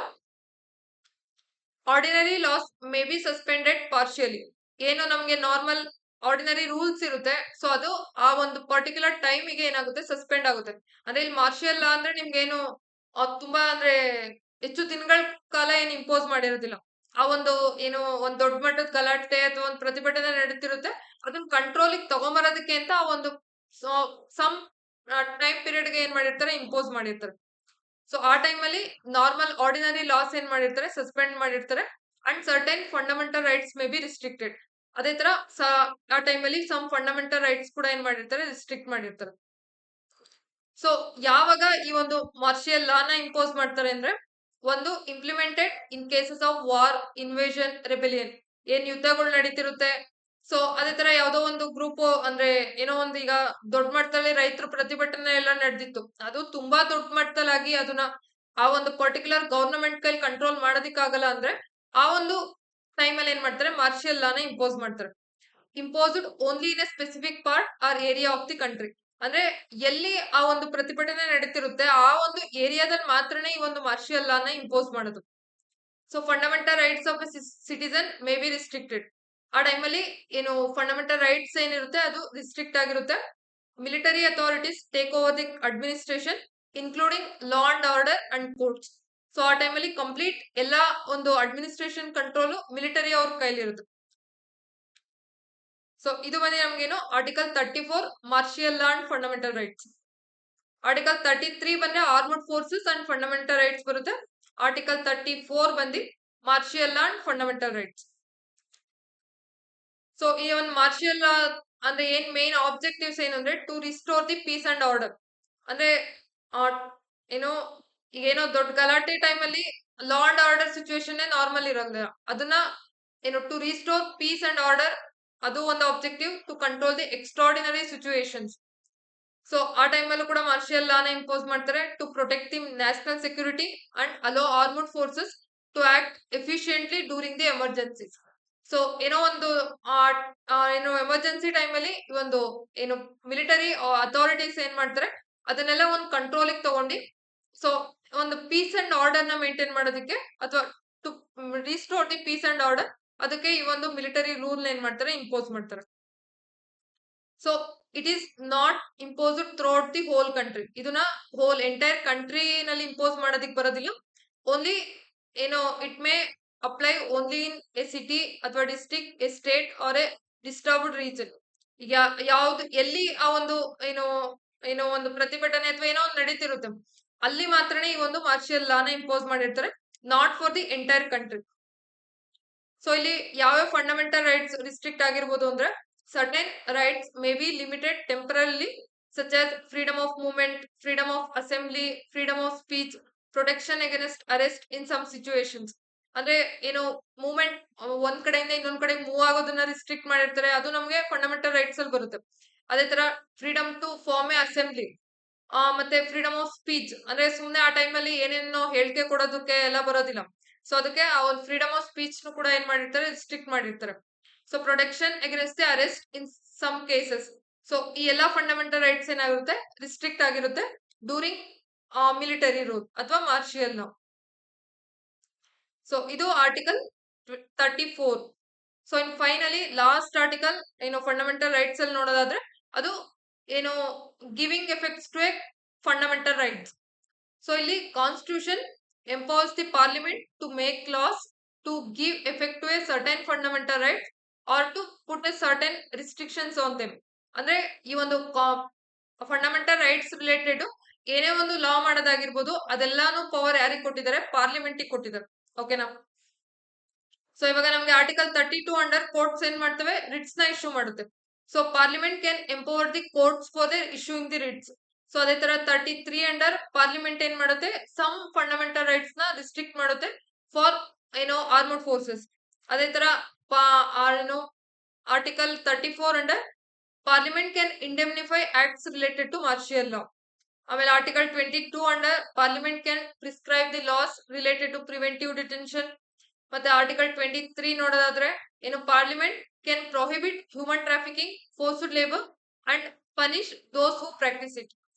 ordinary loss may be suspended partially. ಏನು ನಮ್ಗೆ ನಾರ್ಮಲ್ ಆರ್ಡಿನರಿ ರೂಲ್ಸ್ ಇರುತ್ತೆ, ಸೊ ಅದು ಆ ಒಂದು ಪರ್ಟಿಕ್ಯುಲರ್ ಟೈಮಿಗೆ ಏನಾಗುತ್ತೆ ಸಸ್ಪೆಂಡ್ ಆಗುತ್ತೆ. ಅಂದ್ರೆ ಇಲ್ಲಿ ಮಾರ್ಷಿಯಲ್ ಲಾ ಅಂದ್ರೆ ನಿಮ್ಗೇನು ತುಂಬಾ ಅಂದ್ರೆ ಹೆಚ್ಚು ದಿನಗಳ ಕಾಲ ಏನು ಇಂಪೋಸ್ ಮಾಡಿರೋದಿಲ್ಲ. ಆ ಒಂದು ಏನು ಒಂದ್ ದೊಡ್ಡ ಮಟ್ಟದ ಗಲಾಟೆ ಅಥವಾ ಒಂದು ಪ್ರತಿಭಟನೆ ನಡೀತಿರುತ್ತೆ, ಅದನ್ನ ಕಂಟ್ರೋಲಿಗೆ ತಗೊಂಬರೋದಕ್ಕೆ ಅಂತ ಆ ಒಂದು ಸಮ್ ಟೈಮ್ ಪೀರಿಯಡ್ ಗೆ ಏನ್ ಮಾಡಿರ್ತಾರೆ ಇಂಪೋಸ್ ಮಾಡಿರ್ತಾರೆ. ಸೊ ಆ ಟೈಮ್ ಅಲ್ಲಿ ನಾರ್ಮಲ್ ಆರ್ಡಿನರಿ ಲಾಸ್ ಏನ್ ಮಾಡಿರ್ತಾರೆ ಸಸ್ಪೆಂಡ್ ಮಾಡಿರ್ತಾರೆ and certain fundamental rights may be restricted. ಅದೇ ತರ ಆ ಟೈಮ್ ಅಲ್ಲಿ ಸಮ್ ಫಂಡಮೆಂಟಲ್ ರೈಟ್ಸ್ ಕೂಡ ಏನ್ ಮಾಡಿರ್ತಾರೆ ರಿಸ್ಟ್ರಿಕ್ಟ್ ಮಾಡಿರ್ತಾರೆ. ಸೊ ಯಾವಾಗ ಈ ಒಂದು ಮಾರ್ಷಿಯಲ್ ಲಾನ ಇಂಪೋಸ್ ಮಾಡ್ತಾರೆ ಅಂದ್ರೆ ಒಂದು implemented in cases of war, invasion, rebellion. ಏನ್ ಯುದ್ಧಗಳು ನಡೀತಿರುತ್ತೆ, ಸೊ ಅದೇ ತರ ಯಾವ್ದೋ ಒಂದು ಗ್ರೂಪ್ ಅಂದ್ರೆ ಏನೋ ಒಂದು ಈಗ ದೊಡ್ಡ ಮಟ್ಟದಲ್ಲಿ ರೈತರ ಪ್ರತಿಭಟನೆ ಎಲ್ಲ ನಡೆದಿತ್ತು, ಅದು ತುಂಬಾ ದೊಡ್ಡ ಮಟ್ಟದಲ್ಲಾಗಿ ಅದನ್ನ ಆ ಒಂದು ಪರ್ಟಿಕ್ಯುಲರ್ ಗವರ್ನಮೆಂಟ್ ಕೈಲಿ ಕಂಟ್ರೋಲ್ ಮಾಡೋದಿಕ್ಕಾಗಲ್ಲ ಅಂದ್ರೆ ಆ ಒಂದು ಟೈಮ್ ಅಲ್ಲಿ ಏನ್ ಮಾಡ್ತಾರೆ ಮಾರ್ಷಿಯಲ್ ಲಾನ ಇಂಪೋಸ್ ಮಾಡ್ತಾರೆ. Imposed only in a specific part or area of the country. ಅಂದ್ರೆ ಎಲ್ಲಿ ಆ ಒಂದು ಪ್ರತಿಭಟನೆ ನಡೀತಿರುತ್ತೆ ಆ ಒಂದು ಏರಿಯಾದಲ್ಲಿ ಮಾತ್ರನೇ ಈ ಒಂದು ಮಾರ್ಷಿಯಲ್ ಲಾನ ಇಂಪೋಸ್ ಮಾಡೋದು. So fundamental rights of A citizen May be restricted. ಆ ಟೈಮಲ್ಲಿ ಏನು ಫಂಡಮೆಂಟಲ್ ರೈಟ್ಸ್ ಏನಿರುತ್ತೆ ಅದು ರಿಸ್ಟ್ರಿಕ್ಟ್ ಆಗಿರುತ್ತೆ. Military authorities take over the administration including law and order and courts. So ಆ ಟೈಮಲ್ಲಿ ಕಂಪ್ಲೀಟ್ ಎಲ್ಲಾ ಒಂದು ಅಡ್ಮಿನಿಸ್ಟ್ರೇಷನ್ ಕಂಟ್ರೋಲ್ ಮಿಲಿಟರಿ ಅವ್ರ ಕೈಲಿರುತ್ತೆ. ಸೊ ಇದು ಬಂದು ನಮ್ಗೇನು article 34 martial law and fundamental rights. Article 33 ಬಂದ್ರೆ armed forces and fundamental rights ಬರುತ್ತೆ. ಆರ್ಟಿಕಲ್ 34 ಬಂದು martial law and fundamental rights. So ಈ ಒಂದು ಮಾರ್ಷಿಯಲ್ ಲಾ ಅಂದ್ರೆ ಏನ್ ಮೇನ್ ಆಬ್ಜೆಕ್ಟಿವ್ಸ್ ಏನಂದ್ರೆ to restore the peace and order. ಅಂದ್ರೆ ಏನೋ ಈಗೇನೋ ದೊಡ್ಡ ಗಲಾಟೆ ಟೈಮ್ ಅಲ್ಲಿ law and order situation normal ಇರೋದಿಲ್ಲ, ಅದನ್ನ ಏನು to restore peace and order ಅದು ಒಂದು objective. To control the extraordinary situations. So ಆ ಟೈಮ್ ಅಲ್ಲೂ ಕೂಡ ಮಾರ್ಷಿಯಲ್ ಲಾನ ಇಂಪೋಸ್ ಮಾಡ್ತಾರೆ to protect the national security and allow armed forces to act efficiently during the emergency. So ಏನೋ ಒಂದು ಏನು ಎಮರ್ಜೆನ್ಸಿ ಟೈಮ್ ಅಲ್ಲಿ ಒಂದು ಏನು ಮಿಲಿಟರಿ ಅಥಾರಿಟೀಸ್ ಏನ್ ಮಾಡ್ತಾರೆ ಅದನ್ನೆಲ್ಲ ಒಂದು ಕಂಟ್ರೋಲಿಗೆ ತಗೊಂಡು ಸೊ ಒಂದು ಪೀಸ್ ಅಂಡ್ ಆರ್ಡರ್ ನ ಮೇಂಟೈನ್ ಮಾಡೋದಕ್ಕೆ ಅಥವಾ to restore the peace and order ಅದಕ್ಕೆ ಈ ಒಂದು ಮಿಲಿಟರಿ ರೂಲ್ ಏನ್ ಮಾಡ್ತಾರೆ ಇಂಪೋಸ್ ಮಾಡ್ತಾರೆ. So it is not imposed throughout the whole country. ಇದನ್ನ ಹೋಲ್ ಎಂಟೈರ್ ಕಂಟ್ರಿ ನಲ್ಲಿ ಇಂಪೋಸ್ ಮಾಡೋದಿಕ್ ಬರೋದಿಲ್ಲ. ಓನ್ಲಿ ಏನೋ it may apply only in a city ಅಥವಾ district, a state or a disturbed region. ಈಗ ಯಾವ್ದು ಎಲ್ಲಿ ಆ ಒಂದು ಏನೋ ಏನೋ ಒಂದು ಪ್ರತಿಭಟನೆ ಅಥವಾ ಏನೋ ಒಂದು ನಡೀತಿರುತ್ತೆ ಅಲ್ಲಿ ಮಾತ್ರನೇ ಈ ಒಂದು ಮಾರ್ಷಿಯಲ್ ಲಾನ ಇಂಪೋಸ್ ಮಾಡಿರ್ತಾರೆ, not for the entire country. So ಇಲ್ಲಿ ಯಾವ್ಯಾವ ಫಂಡಮೆಂಟಲ್ ರೈಟ್ಸ್ ರಿಸ್ಟ್ರಿಕ್ಟ್ ಆಗಿರ್ಬೋದು ಅಂದ್ರೆ certain rights may B limited temporarily such as freedom of movement, freedom of assembly, freedom of speech, protection against arrest in some situations. ಅಂದ್ರೆ ಏನು movement ಒಂದ್ ಕಡೆಯಿಂದ ಇನ್ನೊಂದ್ ಕಡೆ ಮೂವ್ ಆಗೋದನ್ನ ರಿಸ್ಟ್ರಿಕ್ಟ್ ಮಾಡಿರ್ತಾರೆ, ಅದು ನಮ್ಗೆ ಫಂಡಮೆಂಟಲ್ ರೈಟ್ಸ್ ಅಲ್ಲಿ ಬರುತ್ತೆ. ಅದೇ ತರ freedom to form a assembly, ಮತ್ತೆ ಫ್ರೀಡಮ್ ಆಫ್ ಸ್ಪೀಚ್ ಅಂದ್ರೆ ಸುಮ್ನೆ ಆ ಟೈಮ್ ಅಲ್ಲಿ ಏನೇನೋ ಹೇಳಿಕೆ ಕೊಡೋದಕ್ಕೆ ಎಲ್ಲ ಬರೋದಿಲ್ಲ. ಸೊ ಅದಕ್ಕೆ ಆ ಒಂದು ಫ್ರೀಡಮ್ ಆಫ್ ಸ್ಪೀಚ್ ನು ಕೂಡ ಏನ್ ಮಾಡಿರ್ತಾರೆ ರಿಸ್ಟ್ರಿಕ್ಟ್ ಮಾಡಿರ್ತಾರೆ. So protection against the arrest in some cases. So ಈ ಎಲ್ಲಾ ಫಂಡಮೆಂಟಲ್ ರೈಟ್ಸ್ ಏನಾಗಿರುತ್ತೆ ರಿಸ್ಟ್ರಿಕ್ಟ್ ಆಗಿರುತ್ತೆ ಡ್ಯೂರಿಂಗ್ ಮಿಲಿಟರಿ ರೂಲ್ ಅಥವಾ ಮಾರ್ಷಿಯಲ್ ಲಾ. ಸೊ ಇದು article 34. So in finally last article ಏನು ಫಂಡಮೆಂಟಲ್ ರೈಟ್ಸ್ ಅಲ್ಲಿ ನೋಡೋದಾದ್ರೆ ಅದು ಏನು giving effects to a fundamental rights. So ಇಲ್ಲಿ constitution empowers the parliament to make laws to give effect to a certain fundamental right or to put a certain restrictions on them. ಅಂದ್ರೆ ಈ ಒಂದು fundamental rights related ಏನೇ ಒಂದು ಲಾ ಮಾಡೋದಾಗಿರ್ಬೋದು ಅದೆಲ್ಲಾನು power ಯಾರಿಗೆ ಕೊಟ್ಟಿದ್ದಾರೆ parliament ಕೊಟ್ಟಿದ್ದಾರೆ. ಓಕೆನಾ. ಸೊ ಇವಾಗ ನಮ್ಗೆ ಆರ್ಟಿಕಲ್ 32 ಅಂಡರ್ ಕೋರ್ಟ್ಸ್ ಏನ್ ಮಾಡ್ತವೆ ರಿಟ್ಸ್ ನ ಇಶ್ಯೂ ಮಾಡುತ್ತೆ. So parliament can empower the courts for the issuing the writs. So ಅದೇ ತರ 33 ಅಂಡರ್ ಪಾರ್ಲಿಮೆಂಟ್ ಏನ್ ಮಾಡುತ್ತೆ, ಸಮ್ ಫಂಡಮೆಂಟಲ್ ರೈಟ್ಸ್ ನ ರಿಸ್ಟ್ರಿಕ್ಟ್ ಮಾಡುತ್ತೆ ಫಾರ್ ಆರ್ಮಡ್ ಫೋರ್ಸಸ್. ಅದೇ ತರ ಏನೋ article 34 under parliament can indemnify acts related to martial law. ಆಮೇಲೆ article 22 under parliament can prescribe the laws related to preventive detention. ಮತ್ತೆ ಆರ್ಟಿಕಲ್ 23 ನೋಡೋದಾದ್ರೆ parliament can prohibit human trafficking, forced labour and punish those who practice it.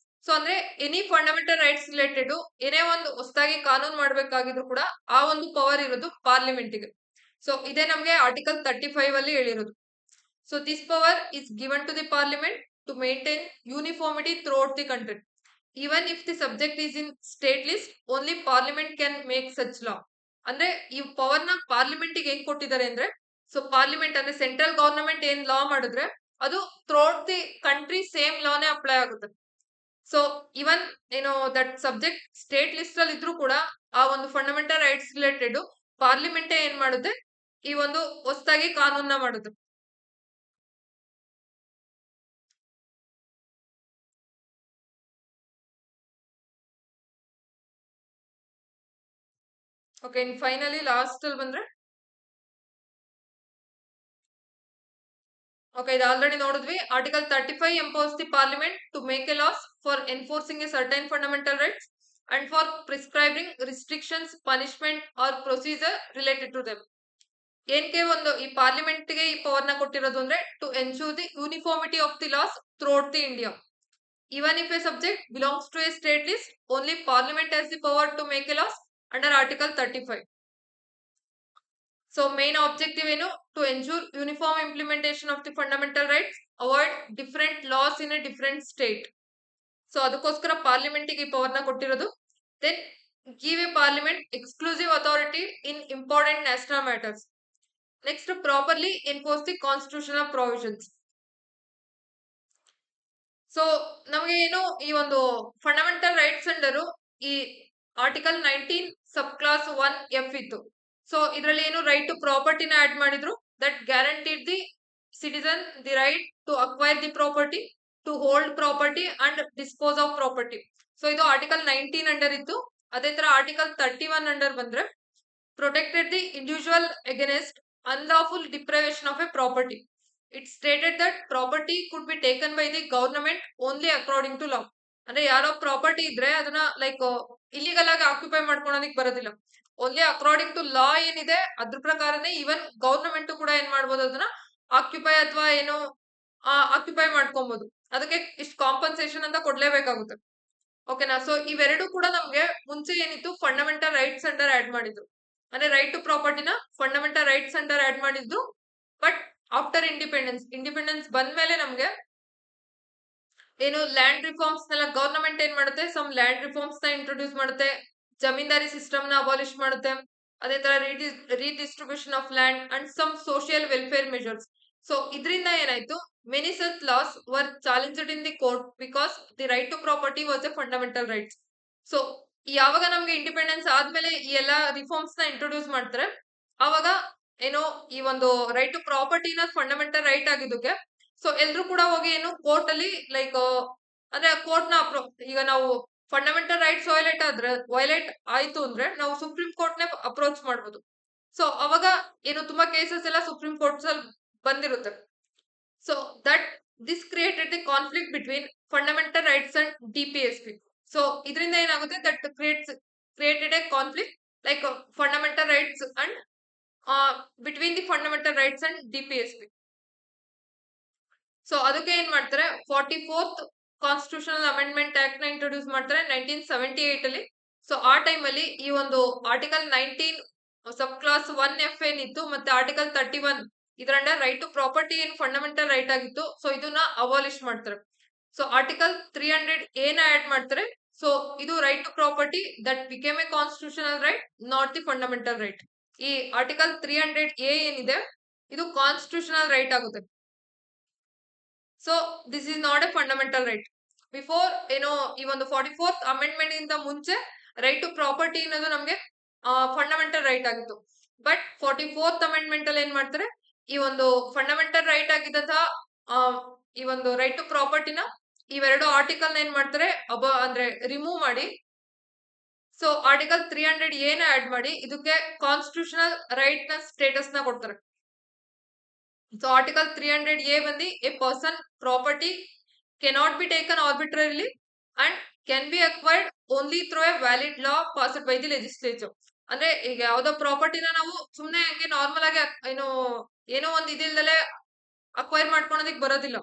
So ಅಂದ್ರೆ any fundamental rights related ಏನೇ ಒಂದು ಹೊಸದಾಗಿ ಕಾನೂನು ಮಾಡಬೇಕಾಗಿದ್ರು ಕೂಡ ಆ ಒಂದು ಪವರ್ ಇರೋದು ಪಾರ್ಲಿಮೆಂಟ್ಗೆ. ಸೊ ಇದೇ ನಮ್ಗೆ ಆರ್ಟಿಕಲ್ 35 ಅಲ್ಲಿ ಹೇಳಿರೋದು. So this power is given to the parliament to maintain uniformity throughout the country. Even if the subject is in state list, only parliament can make such law. ಅಂದ್ರೆ ಈ power ನ parliament ಗೆ ಹೆಂಗ್ ಕೊಟ್ಟಿದ್ದಾರೆ ಅಂದ್ರೆ, so parliament ಅಂದ್ರೆ central government ಏನ್ law ಮಾಡಿದ್ರೆ ಅದು ಥ್ರೂಔಟ್ ದಿ ಕಂಟ್ರಿ ಸೇಮ್ ಲಾನೇ ಅಪ್ಲೈ ಆಗುತ್ತೆ. So even that subject state list ಅಲ್ಲಿ ಇದ್ರೂ ಕೂಡ ಆ ಒಂದು ಫಂಡಮೆಂಟಲ್ ರೈಟ್ಸ್ ರಿಲೇಟೆಡ್ ಪಾರ್ಲಿಮೆಂಟ್ ಏನ್ ಮಾಡುತ್ತೆ, ಈ ಒಂದು ಹೊಸದಾಗಿ ಕಾನೂನ ಮಾಡುತ್ತೆ. ಓಕೆ, ಫೈನಲಿ ಲಾಸ್ಟ್ ಅಲ್ಲಿ ಬಂದ್ರೆ ಓಕೆ, ಇದು ಆಲ್ರೆಡಿ ನೋಡಿದ್ವಿ. Article 35 empowers the parliament to make a laws for enforcing a certain fundamental rights and for prescribing restrictions, punishment or procedure related to them. ಏನಕ್ಕೆ ಒಂದು ಈ ಪಾರ್ಲಿಮೆಂಟ್ ಗೆ ಈ ಪವರ್ ನ ಕೊಟ್ಟಿರೋದು ಅಂದ್ರೆ to ensure the uniformity of the laws throughout the India. Even if a subject belongs to a state list, only parliament has the power to make a laws under article 35. So main objective to ensure uniform implementation of the fundamental rights, avoid different laws in a different state. So ಅದಕ್ಕೋಸ್ಕರ parliament ಗೆ power ನ ಕೊಟ್ಟಿರೋದು. Then give a parliament exclusive authority in important national matters. Next, properly enforce the constitutional provisions. So ನಮಗೆ ಈ ಒಂದು fundamental rights under ಈ article 19 sub clause 1F ಇತ್ತು. So ಇದರಲ್ಲಿ ರೈಟ್ ಟು ಪ್ರಾಪರ್ಟಿನ ಆಡ್ ಮಾಡಿದ್ರು. That guaranteed the citizen the right to acquire the property, to hold property and dispose of property. So ಇದು article 19 under ಇತ್ತು. ಅದೇ ತರ article 31 under ಬಂದ್ರೆ protected the individual against unlawful deprivation of a property. It stated that property could be taken by the government only according to law. ಅಂದ್ರೆ ಯಾರೋ property ಇದ್ರೆ ಅದನ್ನ like illegal ಆಗಿ ಆಕ್ಯುಪೈ ಮಾಡ್ಕೊಳೋದಿಕ್ ಬರೋದಿಲ್ಲ. ಓನ್ಲಿ ಅಕಾರ್ಡಿಂಗ್ ಟು ಲಾ ಏನಿದೆ ಅದ್ರ ಪ್ರಕಾರನೇ even government ಕೂಡ ಏನ್ ಮಾಡ್ಬೋದು, ಅದನ್ನ ಆಕ್ಯುಪೈ ಅಥವಾ ಆಕ್ಯುಪೈ ಮಾಡ್ಕೊಬಹುದು. ಅದಕ್ಕೆ ಇಷ್ಟು ಕಾಂಪನ್ಸೇಷನ್ ಅಂತ ಕೊಡ್ಲೇಬೇಕಾಗುತ್ತೆ. ಓಕೆನಾ? ಸೊ ಇವೆರಡು ಕೂಡ ನಮ್ಗೆ ಮುಂಚೆ ಏನಿತ್ತು ಫಂಡಮೆಂಟಲ್ ರೈಟ್ಸ್ ಅಂಡರ್ ಆಡ್ ಮಾಡಿದ್ರು. ಅಂದ್ರೆ ರೈಟ್ ಟು ಪ್ರಾಪರ್ಟಿನ ಫಂಡಮೆಂಟಲ್ ರೈಟ್ಸ್ ಅಂಡರ್ ಆಡ್ ಮಾಡಿದ್ರು. ಬಟ್ ಆಫ್ಟರ್ ಇಂಡಿಪೆಂಡೆನ್ಸ್ ಬಂದ್ಮೇಲೆ ನಮ್ಗೆ ಲ್ಯಾಂಡ್ ರಿಫಾರ್ಮ್ಸ್ ನೆಲ್ಲ ಗವರ್ನಮೆಂಟ್ ಏನ್ ಮಾಡುತ್ತೆ, ಸಮ್ ಲ್ಯಾಂಡ್ ರಿಫಾರ್ಮ್ಸ್ ನ ಇಂಟ್ರೊಡ್ಯೂಸ್ ಮಾಡುತ್ತೆ, ಜಮೀನ್ದಾರಿ ಸಿಸ್ಟಮ್ ನ ಅಬಾಲಿಷ್ ಮಾಡುತ್ತೆ. ಅದೇ ತರ redistribution of land and some social welfare measures. So ಇದರಿಂದ ಏನಾಯ್ತು, many such laws were challenged in the court because the right to property was a fundamental rights. So ಯಾವಾಗ ನಮ್ಗೆ ಇಂಡಿಪೆಂಡೆನ್ಸ್ ಆದ್ಮೇಲೆ ಈ ಎಲ್ಲಾ ರಿಫಾರ್ಮ್ಸ್ ನ ಇಂಟ್ರೊಡ್ಯೂಸ್ ಮಾಡ್ತಾರೆ, ಆವಾಗ ಈ ಒಂದು ರೈಟ್ ಟು ಪ್ರಾಪರ್ಟಿನ ಫಂಡಮೆಂಟಲ್ ರೈಟ್ ಆಗಿದ್ದಕ್ಕೆ ಸೊ ಎಲ್ರು ಕೂಡ ಹೋಗಿ ಕೋರ್ಟ್ ಅಲ್ಲಿ ಲೈಕ್ ಅಂದ್ರೆ ಕೋರ್ಟ್ ನ ಈಗ ನಾವು ಫಂಡಮೆಂಟಲ್ ರೈಟ್ಸ್ ವೈಲೇಟ್ ಆಯ್ತು ಅಂದ್ರೆ ನಾವು ಸುಪ್ರೀಂ ಕೋರ್ಟ್ ನೇ ಅಪ್ರೋಚ್ ಮಾಡ್ಬೋದು. ಸೊ ಅವಾಗ ತುಂಬಾ ಕೇಸಸ್ ಎಲ್ಲ ಸುಪ್ರೀಂ ಕೋರ್ಟ್ಸ್ ಅಲ್ಲಿ ಬಂದಿರುತ್ತೆ. So that this created the conflict between fundamental rights and DPSP. So ಇದರಿಂದ ಏನಾಗುತ್ತೆ, that created A conflict like fundamental rights and between the fundamental rights and DPSP. So ಅದಕ್ಕೆ ಏನ್ ಮಾಡ್ತಾರೆ, 44th ಕಾನ್ಸ್ಟಿಟ್ಯೂಷನಲ್ ಅಮೆಂಡ್ಮೆಂಟ್ ಆಕ್ಟ್ ನ introduce ಮಾಡ್ತಾರೆ 1978 ಅಲ್ಲಿ. So ಆ time ಅಲ್ಲಿ ಈ ಒಂದು ಆರ್ಟಿಕಲ್ 19 ಸಬ್ ಕ್ಲಾಸ್ 1F ಏನಿತ್ತು ಮತ್ತೆ ಆರ್ಟಿಕಲ್ 31 ಇದರ ಅಂಡರ್ ರೈಟ್ ಟು ಪ್ರಾಪರ್ಟಿ ಏನ್ ಫಂಡಮೆಂಟಲ್ ರೈಟ್ ಆಗಿತ್ತು, ಸೊ ಇದನ್ನ ಅಬಾಲಿಷ್ ಮಾಡ್ತಾರೆ. ಸೊ ಆರ್ಟಿಕಲ್ 300A ನ ಆಡ್ ಮಾಡ್ತಾರೆ. ಸೊ ಇದು right to property that became a constitutional right, not the fundamental right. ಈ ಆರ್ಟಿಕಲ್ 300A ಏನಿದೆ ಇದು ಕಾನ್ಸ್ಟಿಟ್ಯೂಷನಲ್ ರೈಟ್ ಆಗುತ್ತೆ. So this is not a fundamental right. Before ಈ ಒಂದು 44th ಅಮೆಂಡ್ಮೆಂಟ್ ಇಂದ ಮುಂಚೆ ರೈಟ್ ಟು ಪ್ರಾಪರ್ಟಿ ಅನ್ನೋದು ನಮ್ಗೆ ಫಂಡಮೆಂಟಲ್ ರೈಟ್ ಆಗಿತ್ತು. ಬಟ್ 44th ಅಮೆಂಡ್ಮೆಂಟ್ ಅಲ್ಲಿ ಏನ್ ಮಾಡ್ತಾರೆ, ಈ ಒಂದು ಫಂಡಮೆಂಟಲ್ ರೈಟ್ ಆಗಿದ್ದಂತಹ ಈ ಒಂದು ರೈಟ್ ಟು ಪ್ರಾಪರ್ಟಿನ ಇವೆರಡು ಆರ್ಟಿಕಲ್ ಏನ್ ಮಾಡ್ತಾರೆ ಅಂದ್ರೆ ರಿಮೂವ್ ಮಾಡಿ, ಸೊ ಆರ್ಟಿಕಲ್ 300 ಏನ ಆಡ್ ಮಾಡಿ ಇದಕ್ಕೆ ಕಾನ್ಸ್ಟಿಟ್ಯೂಷನಲ್ ರೈಟ್ ನ ಸ್ಟೇಟಸ್ ನ ಕೊಡ್ತಾರೆ. ಸೊ ಆರ್ಟಿಕಲ್ 300 ಎ ಬಂದು a person property cannot be taken arbitrarily and can be acquired only through a valid law passed by the legislature. ಅಂದ್ರೆ ಈಗ ಯಾವ್ದೋ ಪ್ರಾಪರ್ಟಿನ ನಾವು ಸುಮ್ನೆ ಹಂಗೆ ನಾರ್ಮಲ್ ಆಗಿ ಏನೋ ಒಂದ್ ಇದಿಲ್ದಲೆ ಅಕ್ವೈರ್ ಮಾಡ್ಕೊಳೋದಿಕ್ ಬರೋದಿಲ್ಲ.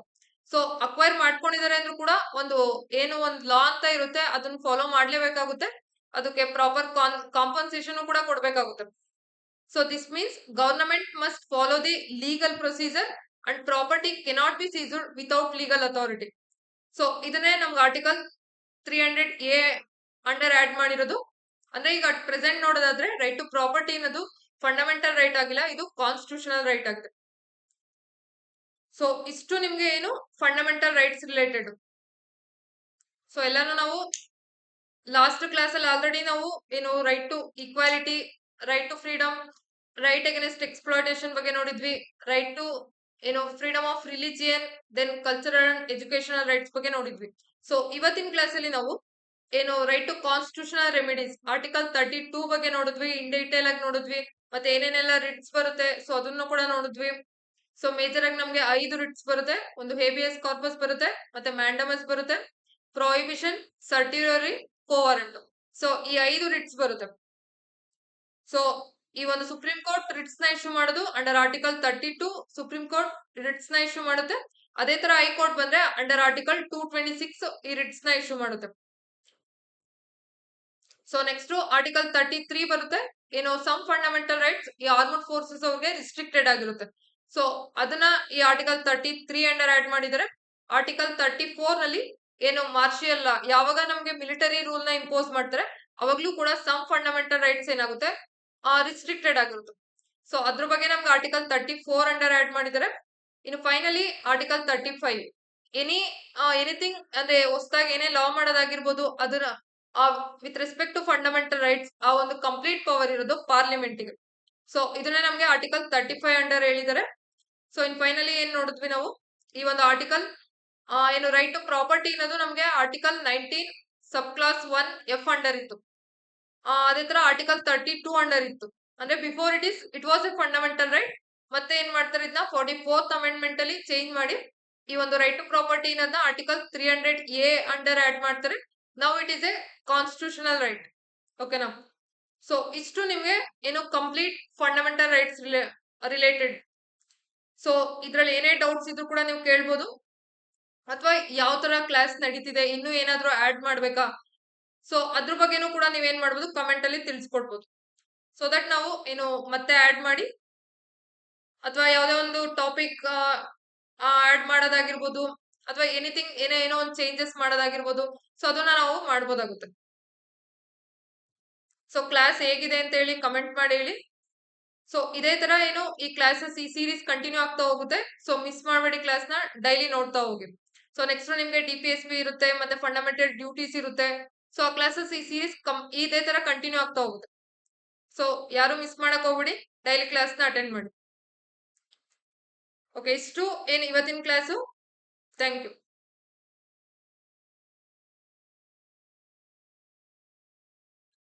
ಸೊ ಅಕ್ವೈರ್ ಮಾಡ್ಕೊಂಡಿದ್ದಾರೆ ಅಂದ್ರೂ ಕೂಡ ಒಂದು ಲಾ ಅಂತ ಇರುತ್ತೆ, ಅದನ್ನ ಫಾಲೋ ಮಾಡ್ಲೇಬೇಕಾಗುತ್ತೆ, ಅದಕ್ಕೆ ಪ್ರಾಪರ್ ಕಾಂಪನ್ಸೇಷನ್ ಕೂಡ ಕೊಡ್ಬೇಕಾಗುತ್ತೆ. So this means government must follow the legal procedure and property cannot be seized without legal authority. So ಇದನ್ನೇ ನಮ್ಗೆ ಆರ್ಟಿಕಲ್ 300 ಎ ಅಂಡರ್ ಆಡ್ ಮಾಡಿರೋದು. ಅಂದ್ರೆ ಈಗ ಪ್ರೆಸೆಂಟ್ ನೋಡೋದಾದ್ರೆ ರೈಟ್ ಟು ಪ್ರಾಪರ್ಟಿ ಅನ್ನೋದು ಫಂಡಮೆಂಟಲ್ ರೈಟ್ ಆಗಿಲ್ಲ, ಇದು ಕಾನ್ಸ್ಟಿಟ್ಯೂಷನಲ್ ರೈಟ್ ಆಗಿದೆ. ಸೊ ಇಷ್ಟು ನಿಮ್ಗೆ ಏನು ಫಂಡಮೆಂಟಲ್ ರೈಟ್ಸ್ ರಿಲೇಟೆಡ್. ಸೊ ಎಲ್ಲಾನು ನಾವು ಲಾಸ್ಟ್ ಕ್ಲಾಸ್ ಅಲ್ಲಿ ಆಲ್ರೆಡಿ ನಾವು ಏನು right to equality, right to freedom, right against exploitation ಬಗ್ಗೆ ನೋಡಿದ್ವಿ, right to freedom of religion, then cultural and educational rights ಬಗ್ಗೆ ನೋಡಿದ್ವಿ. ಸೊ ಇವತ್ತಿನ ಕ್ಲಾಸ್ ಅಲ್ಲಿ ನಾವು right to constitutional remedies article 32 ಬಗ್ಗೆ ನೋಡಿದ್ವಿ, ಇನ್ ಡೀಟೇಲ್ ಆಗಿ ನೋಡಿದ್ವಿ, ಮತ್ತೆ ಏನೇನೆಲ್ಲ ರಿಟ್ಸ್ ಬರುತ್ತೆ ಸೊ ಅದನ್ನು ಕೂಡ ನೋಡಿದ್ವಿ. ಸೊ ಮೇಜರ್ ಆಗಿ ನಮ್ಗೆ 5 ರಿಟ್ಸ್ ಬರುತ್ತೆ, ಒಂದು ಹೇಬಿಯಸ್ ಕಾರ್ಪಸ್ ಬರುತ್ತೆ, ಮತ್ತೆ ಮ್ಯಾಂಡಮಸ್ ಬರುತ್ತೆ, ಪ್ರೊಹಿಬಿಷನ್, ಸರ್ಟ್ಯುರರಿ, ಕೋವಾರಂಟ್. ಸೊ ಈ 5 ರಿಟ್ಸ್ ಬರುತ್ತೆ. ಸೊ ಈ ಒಂದು ಸುಪ್ರೀಂ ಕೋರ್ಟ್ ರಿಟ್ಸ್ ನ ಇಶ್ಯೂ ಮಾಡೋದು under article 32 supreme court Ritz ನ ಇಶ್ಯೂ ಮಾಡುತ್ತೆ. ಅದೇ ತರ ಹೈಕೋರ್ಟ್ ಬಂದ್ರೆ ಅಂಡರ್ ಆರ್ಟಿಕಲ್ 226 ಈ ರಿಟ್ಸ್ ನ ಇಶ್ಯೂ ಮಾಡುತ್ತೆ. ಸೊ ನೆಕ್ಸ್ಟ್ ಆರ್ಟಿಕಲ್ 33 ಬರುತ್ತೆ, ಸಮ್ ಫಂಡಮೆಂಟಲ್ ರೈಟ್ಸ್ ಈ ಆರ್ಮಡ್ ಫೋರ್ಸಸ್ ಅವ್ರಿಗೆ ರಿಸ್ಟ್ರಿಕ್ಟೆಡ್ ಆಗಿರುತ್ತೆ. ಸೊ ಅದನ್ನ ಈ ಆರ್ಟಿಕಲ್ 33 ಅಂಡರ್ ಆಡ್ ಮಾಡಿದರೆ. ಆರ್ಟಿಕಲ್ 34 ನಲ್ಲಿ ಮಾರ್ಷಿಯಲ್ ಲಾ, ಯಾವಾಗ ನಮ್ಗೆ ಮಿಲಿಟರಿ ರೂಲ್ ನ ಇಂಪೋಸ್ ಮಾಡ್ತಾರೆ ಅವಾಗ್ಲೂ ಕೂಡ ಸಮ್ ಫಂಡಮೆಂಟಲ್ ರೈಟ್ಸ್ ಏನಾಗುತ್ತೆ ರಿಸ್ಟ್ರಿಕ್ಟೆಡ್ ಆಗಿರುತ್ತೆ. ಸೊ ಅದ್ರ ಬಗ್ಗೆ ನಮ್ಗೆ ಆರ್ಟಿಕಲ್ 34 ಅಂಡರ್ ಆಡ್ ಮಾಡಿದರೆ. ಇನ್ನು ಫೈನಲಿ ಆರ್ಟಿಕಲ್ 35 ಎನಿಥಿಂಗ್ ಅಂದ್ರೆ ಹೊಸದಾಗಿ ಏನೇ ಲಾ ಮಾಡೋದಾಗಿರ್ಬೋದು ಅದನ್ನ with respect to fundamental rights ಆ ಒಂದು ಕಂಪ್ಲೀಟ್ ಪವರ್ ಇರೋದು ಪಾರ್ಲಿಮೆಂಟ್ ಗೆ. ಸೊ ಇದನ್ನೇ ನಮ್ಗೆ ಆರ್ಟಿಕಲ್ 35 ಅಂಡರ್ ಹೇಳಿದ್ದಾರೆ. ಸೊ ಇನ್ ಫೈನಲಿ ಏನ್ ನೋಡಿದ್ವಿ ನಾವು ಈ ಒಂದು ಆರ್ಟಿಕಲ್ ರೈಟ್ ಟು ಪ್ರಾಪರ್ಟಿ ಅನ್ನೋದು ನಮ್ಗೆ article 19 sub class 1 F under ಇತ್ತು. ಅದೇ ತರ ಆರ್ಟಿಕಲ್ 32 ಅಂಡರ್ ಇತ್ತು. ಅಂದ್ರೆ before it was a fundamental right. ಮತ್ತೆ ಏನ್ ಮಾಡ್ತಾರೆ ಇದನ್ನ 44th ಅಮೆಂಡ್ಮೆಂಟ್ ಅಲ್ಲಿ ಚೇಂಜ್ ಮಾಡಿ ಈ ಒಂದು ರೈಟ್ ಟು ಪ್ರಾಪರ್ಟಿ ಅನ್ನೋದನ್ನ ಆರ್ಟಿಕಲ್ 300 ಎ ಅಂಡರ್ ಆಡ್ ಮಾಡ್ತಾರೆ. Now it is A constitutional right. ಓಕೆನಾ? ಸೊ ಇಷ್ಟು ನಿಮ್ಗೆ complete fundamental rights related. So ಇದ್ರಲ್ಲಿ ಏನೇ ಡೌಟ್ಸ್ ಇದ್ರು ಕೂಡ ನೀವು ಕೇಳ್ಬೋದು, ಅಥವಾ ಯಾವ ತರ ಕ್ಲಾಸ್ ನಡೀತಿದೆ, ಇನ್ನೂ ಏನಾದ್ರೂ ಆಡ್ ಮಾಡ್ಬೇಕಾ, ಸೊ ಅದ್ರ ಬಗ್ಗೆನೂ ಕೂಡ ನೀವೇನ್ ಮಾಡ್ಬೋದು ಕಮೆಂಟ್ ಅಲ್ಲಿ ತಿಳಿಸ್ಕೊಡ್ಬೋದು. ಸೊ ದಟ್ ನಾವು ಮತ್ತೆ ಆಡ್ ಮಾಡಿ ಅಥವಾ ಯಾವ್ದೇ ಒಂದು ಟಾಪಿಕ್ ಆಡ್ ಮಾಡೋದಾಗಿರ್ಬೋದು ಅಥವಾ ಎನಿಥಿಂಗ್ ಏನೋ ಒಂದು ಚೇಂಜಸ್ ಮಾಡೋದಾಗಿರ್ಬೋದು, ಸೊ ಅದನ್ನ ನಾವು ಮಾಡ್ಬೋದಾಗುತ್ತೆ. ಸೊ ಕ್ಲಾಸ್ ಹೇಗಿದೆ ಅಂತ ಹೇಳಿ ಕಮೆಂಟ್ ಮಾಡಿ ಹೇಳಿ. ಸೊ ಇದೇ ತರ ಈ ಕ್ಲಾಸಸ್ ಈ ಸೀರೀಸ್ ಕಂಟಿನ್ಯೂ ಆಗ್ತಾ ಹೋಗುತ್ತೆ. ಸೊ ಮಿಸ್ ಮಾಡಬೇಡಿ, ಕ್ಲಾಸ್ ನ ಡೈಲಿ ನೋಡ್ತಾ ಹೋಗಿ. ಸೊ ನೆಕ್ಸ್ಟ್ ನಿಮ್ಗೆ DPSP ಇರುತ್ತೆ, ಮತ್ತೆ ಫಂಡಮೆಂಟಲ್ ಡ್ಯೂಟೀಸ್ ಇರುತ್ತೆ. ಸೊ ಆ ಕ್ಲಾಸಸ್ ಈ ಸೀರೀಸ್ ಇದೇ ತರ ಕಂಟಿನ್ಯೂ ಆಗ್ತಾ ಹೋಗುತ್ತೆ. ಸೊ ಯಾರು ಮಿಸ್ ಮಾಡಕ್ ಹೋಗ್ಬಿಡಿ, ಡೈಲಿ ಕ್ಲಾಸ್ ನ ಅಟೆಂಡ್ ಮಾಡಿ. ಓಕೆ, ಇಷ್ಟು ಇವತ್ತಿನ ಕ್ಲಾಸು. Thank you.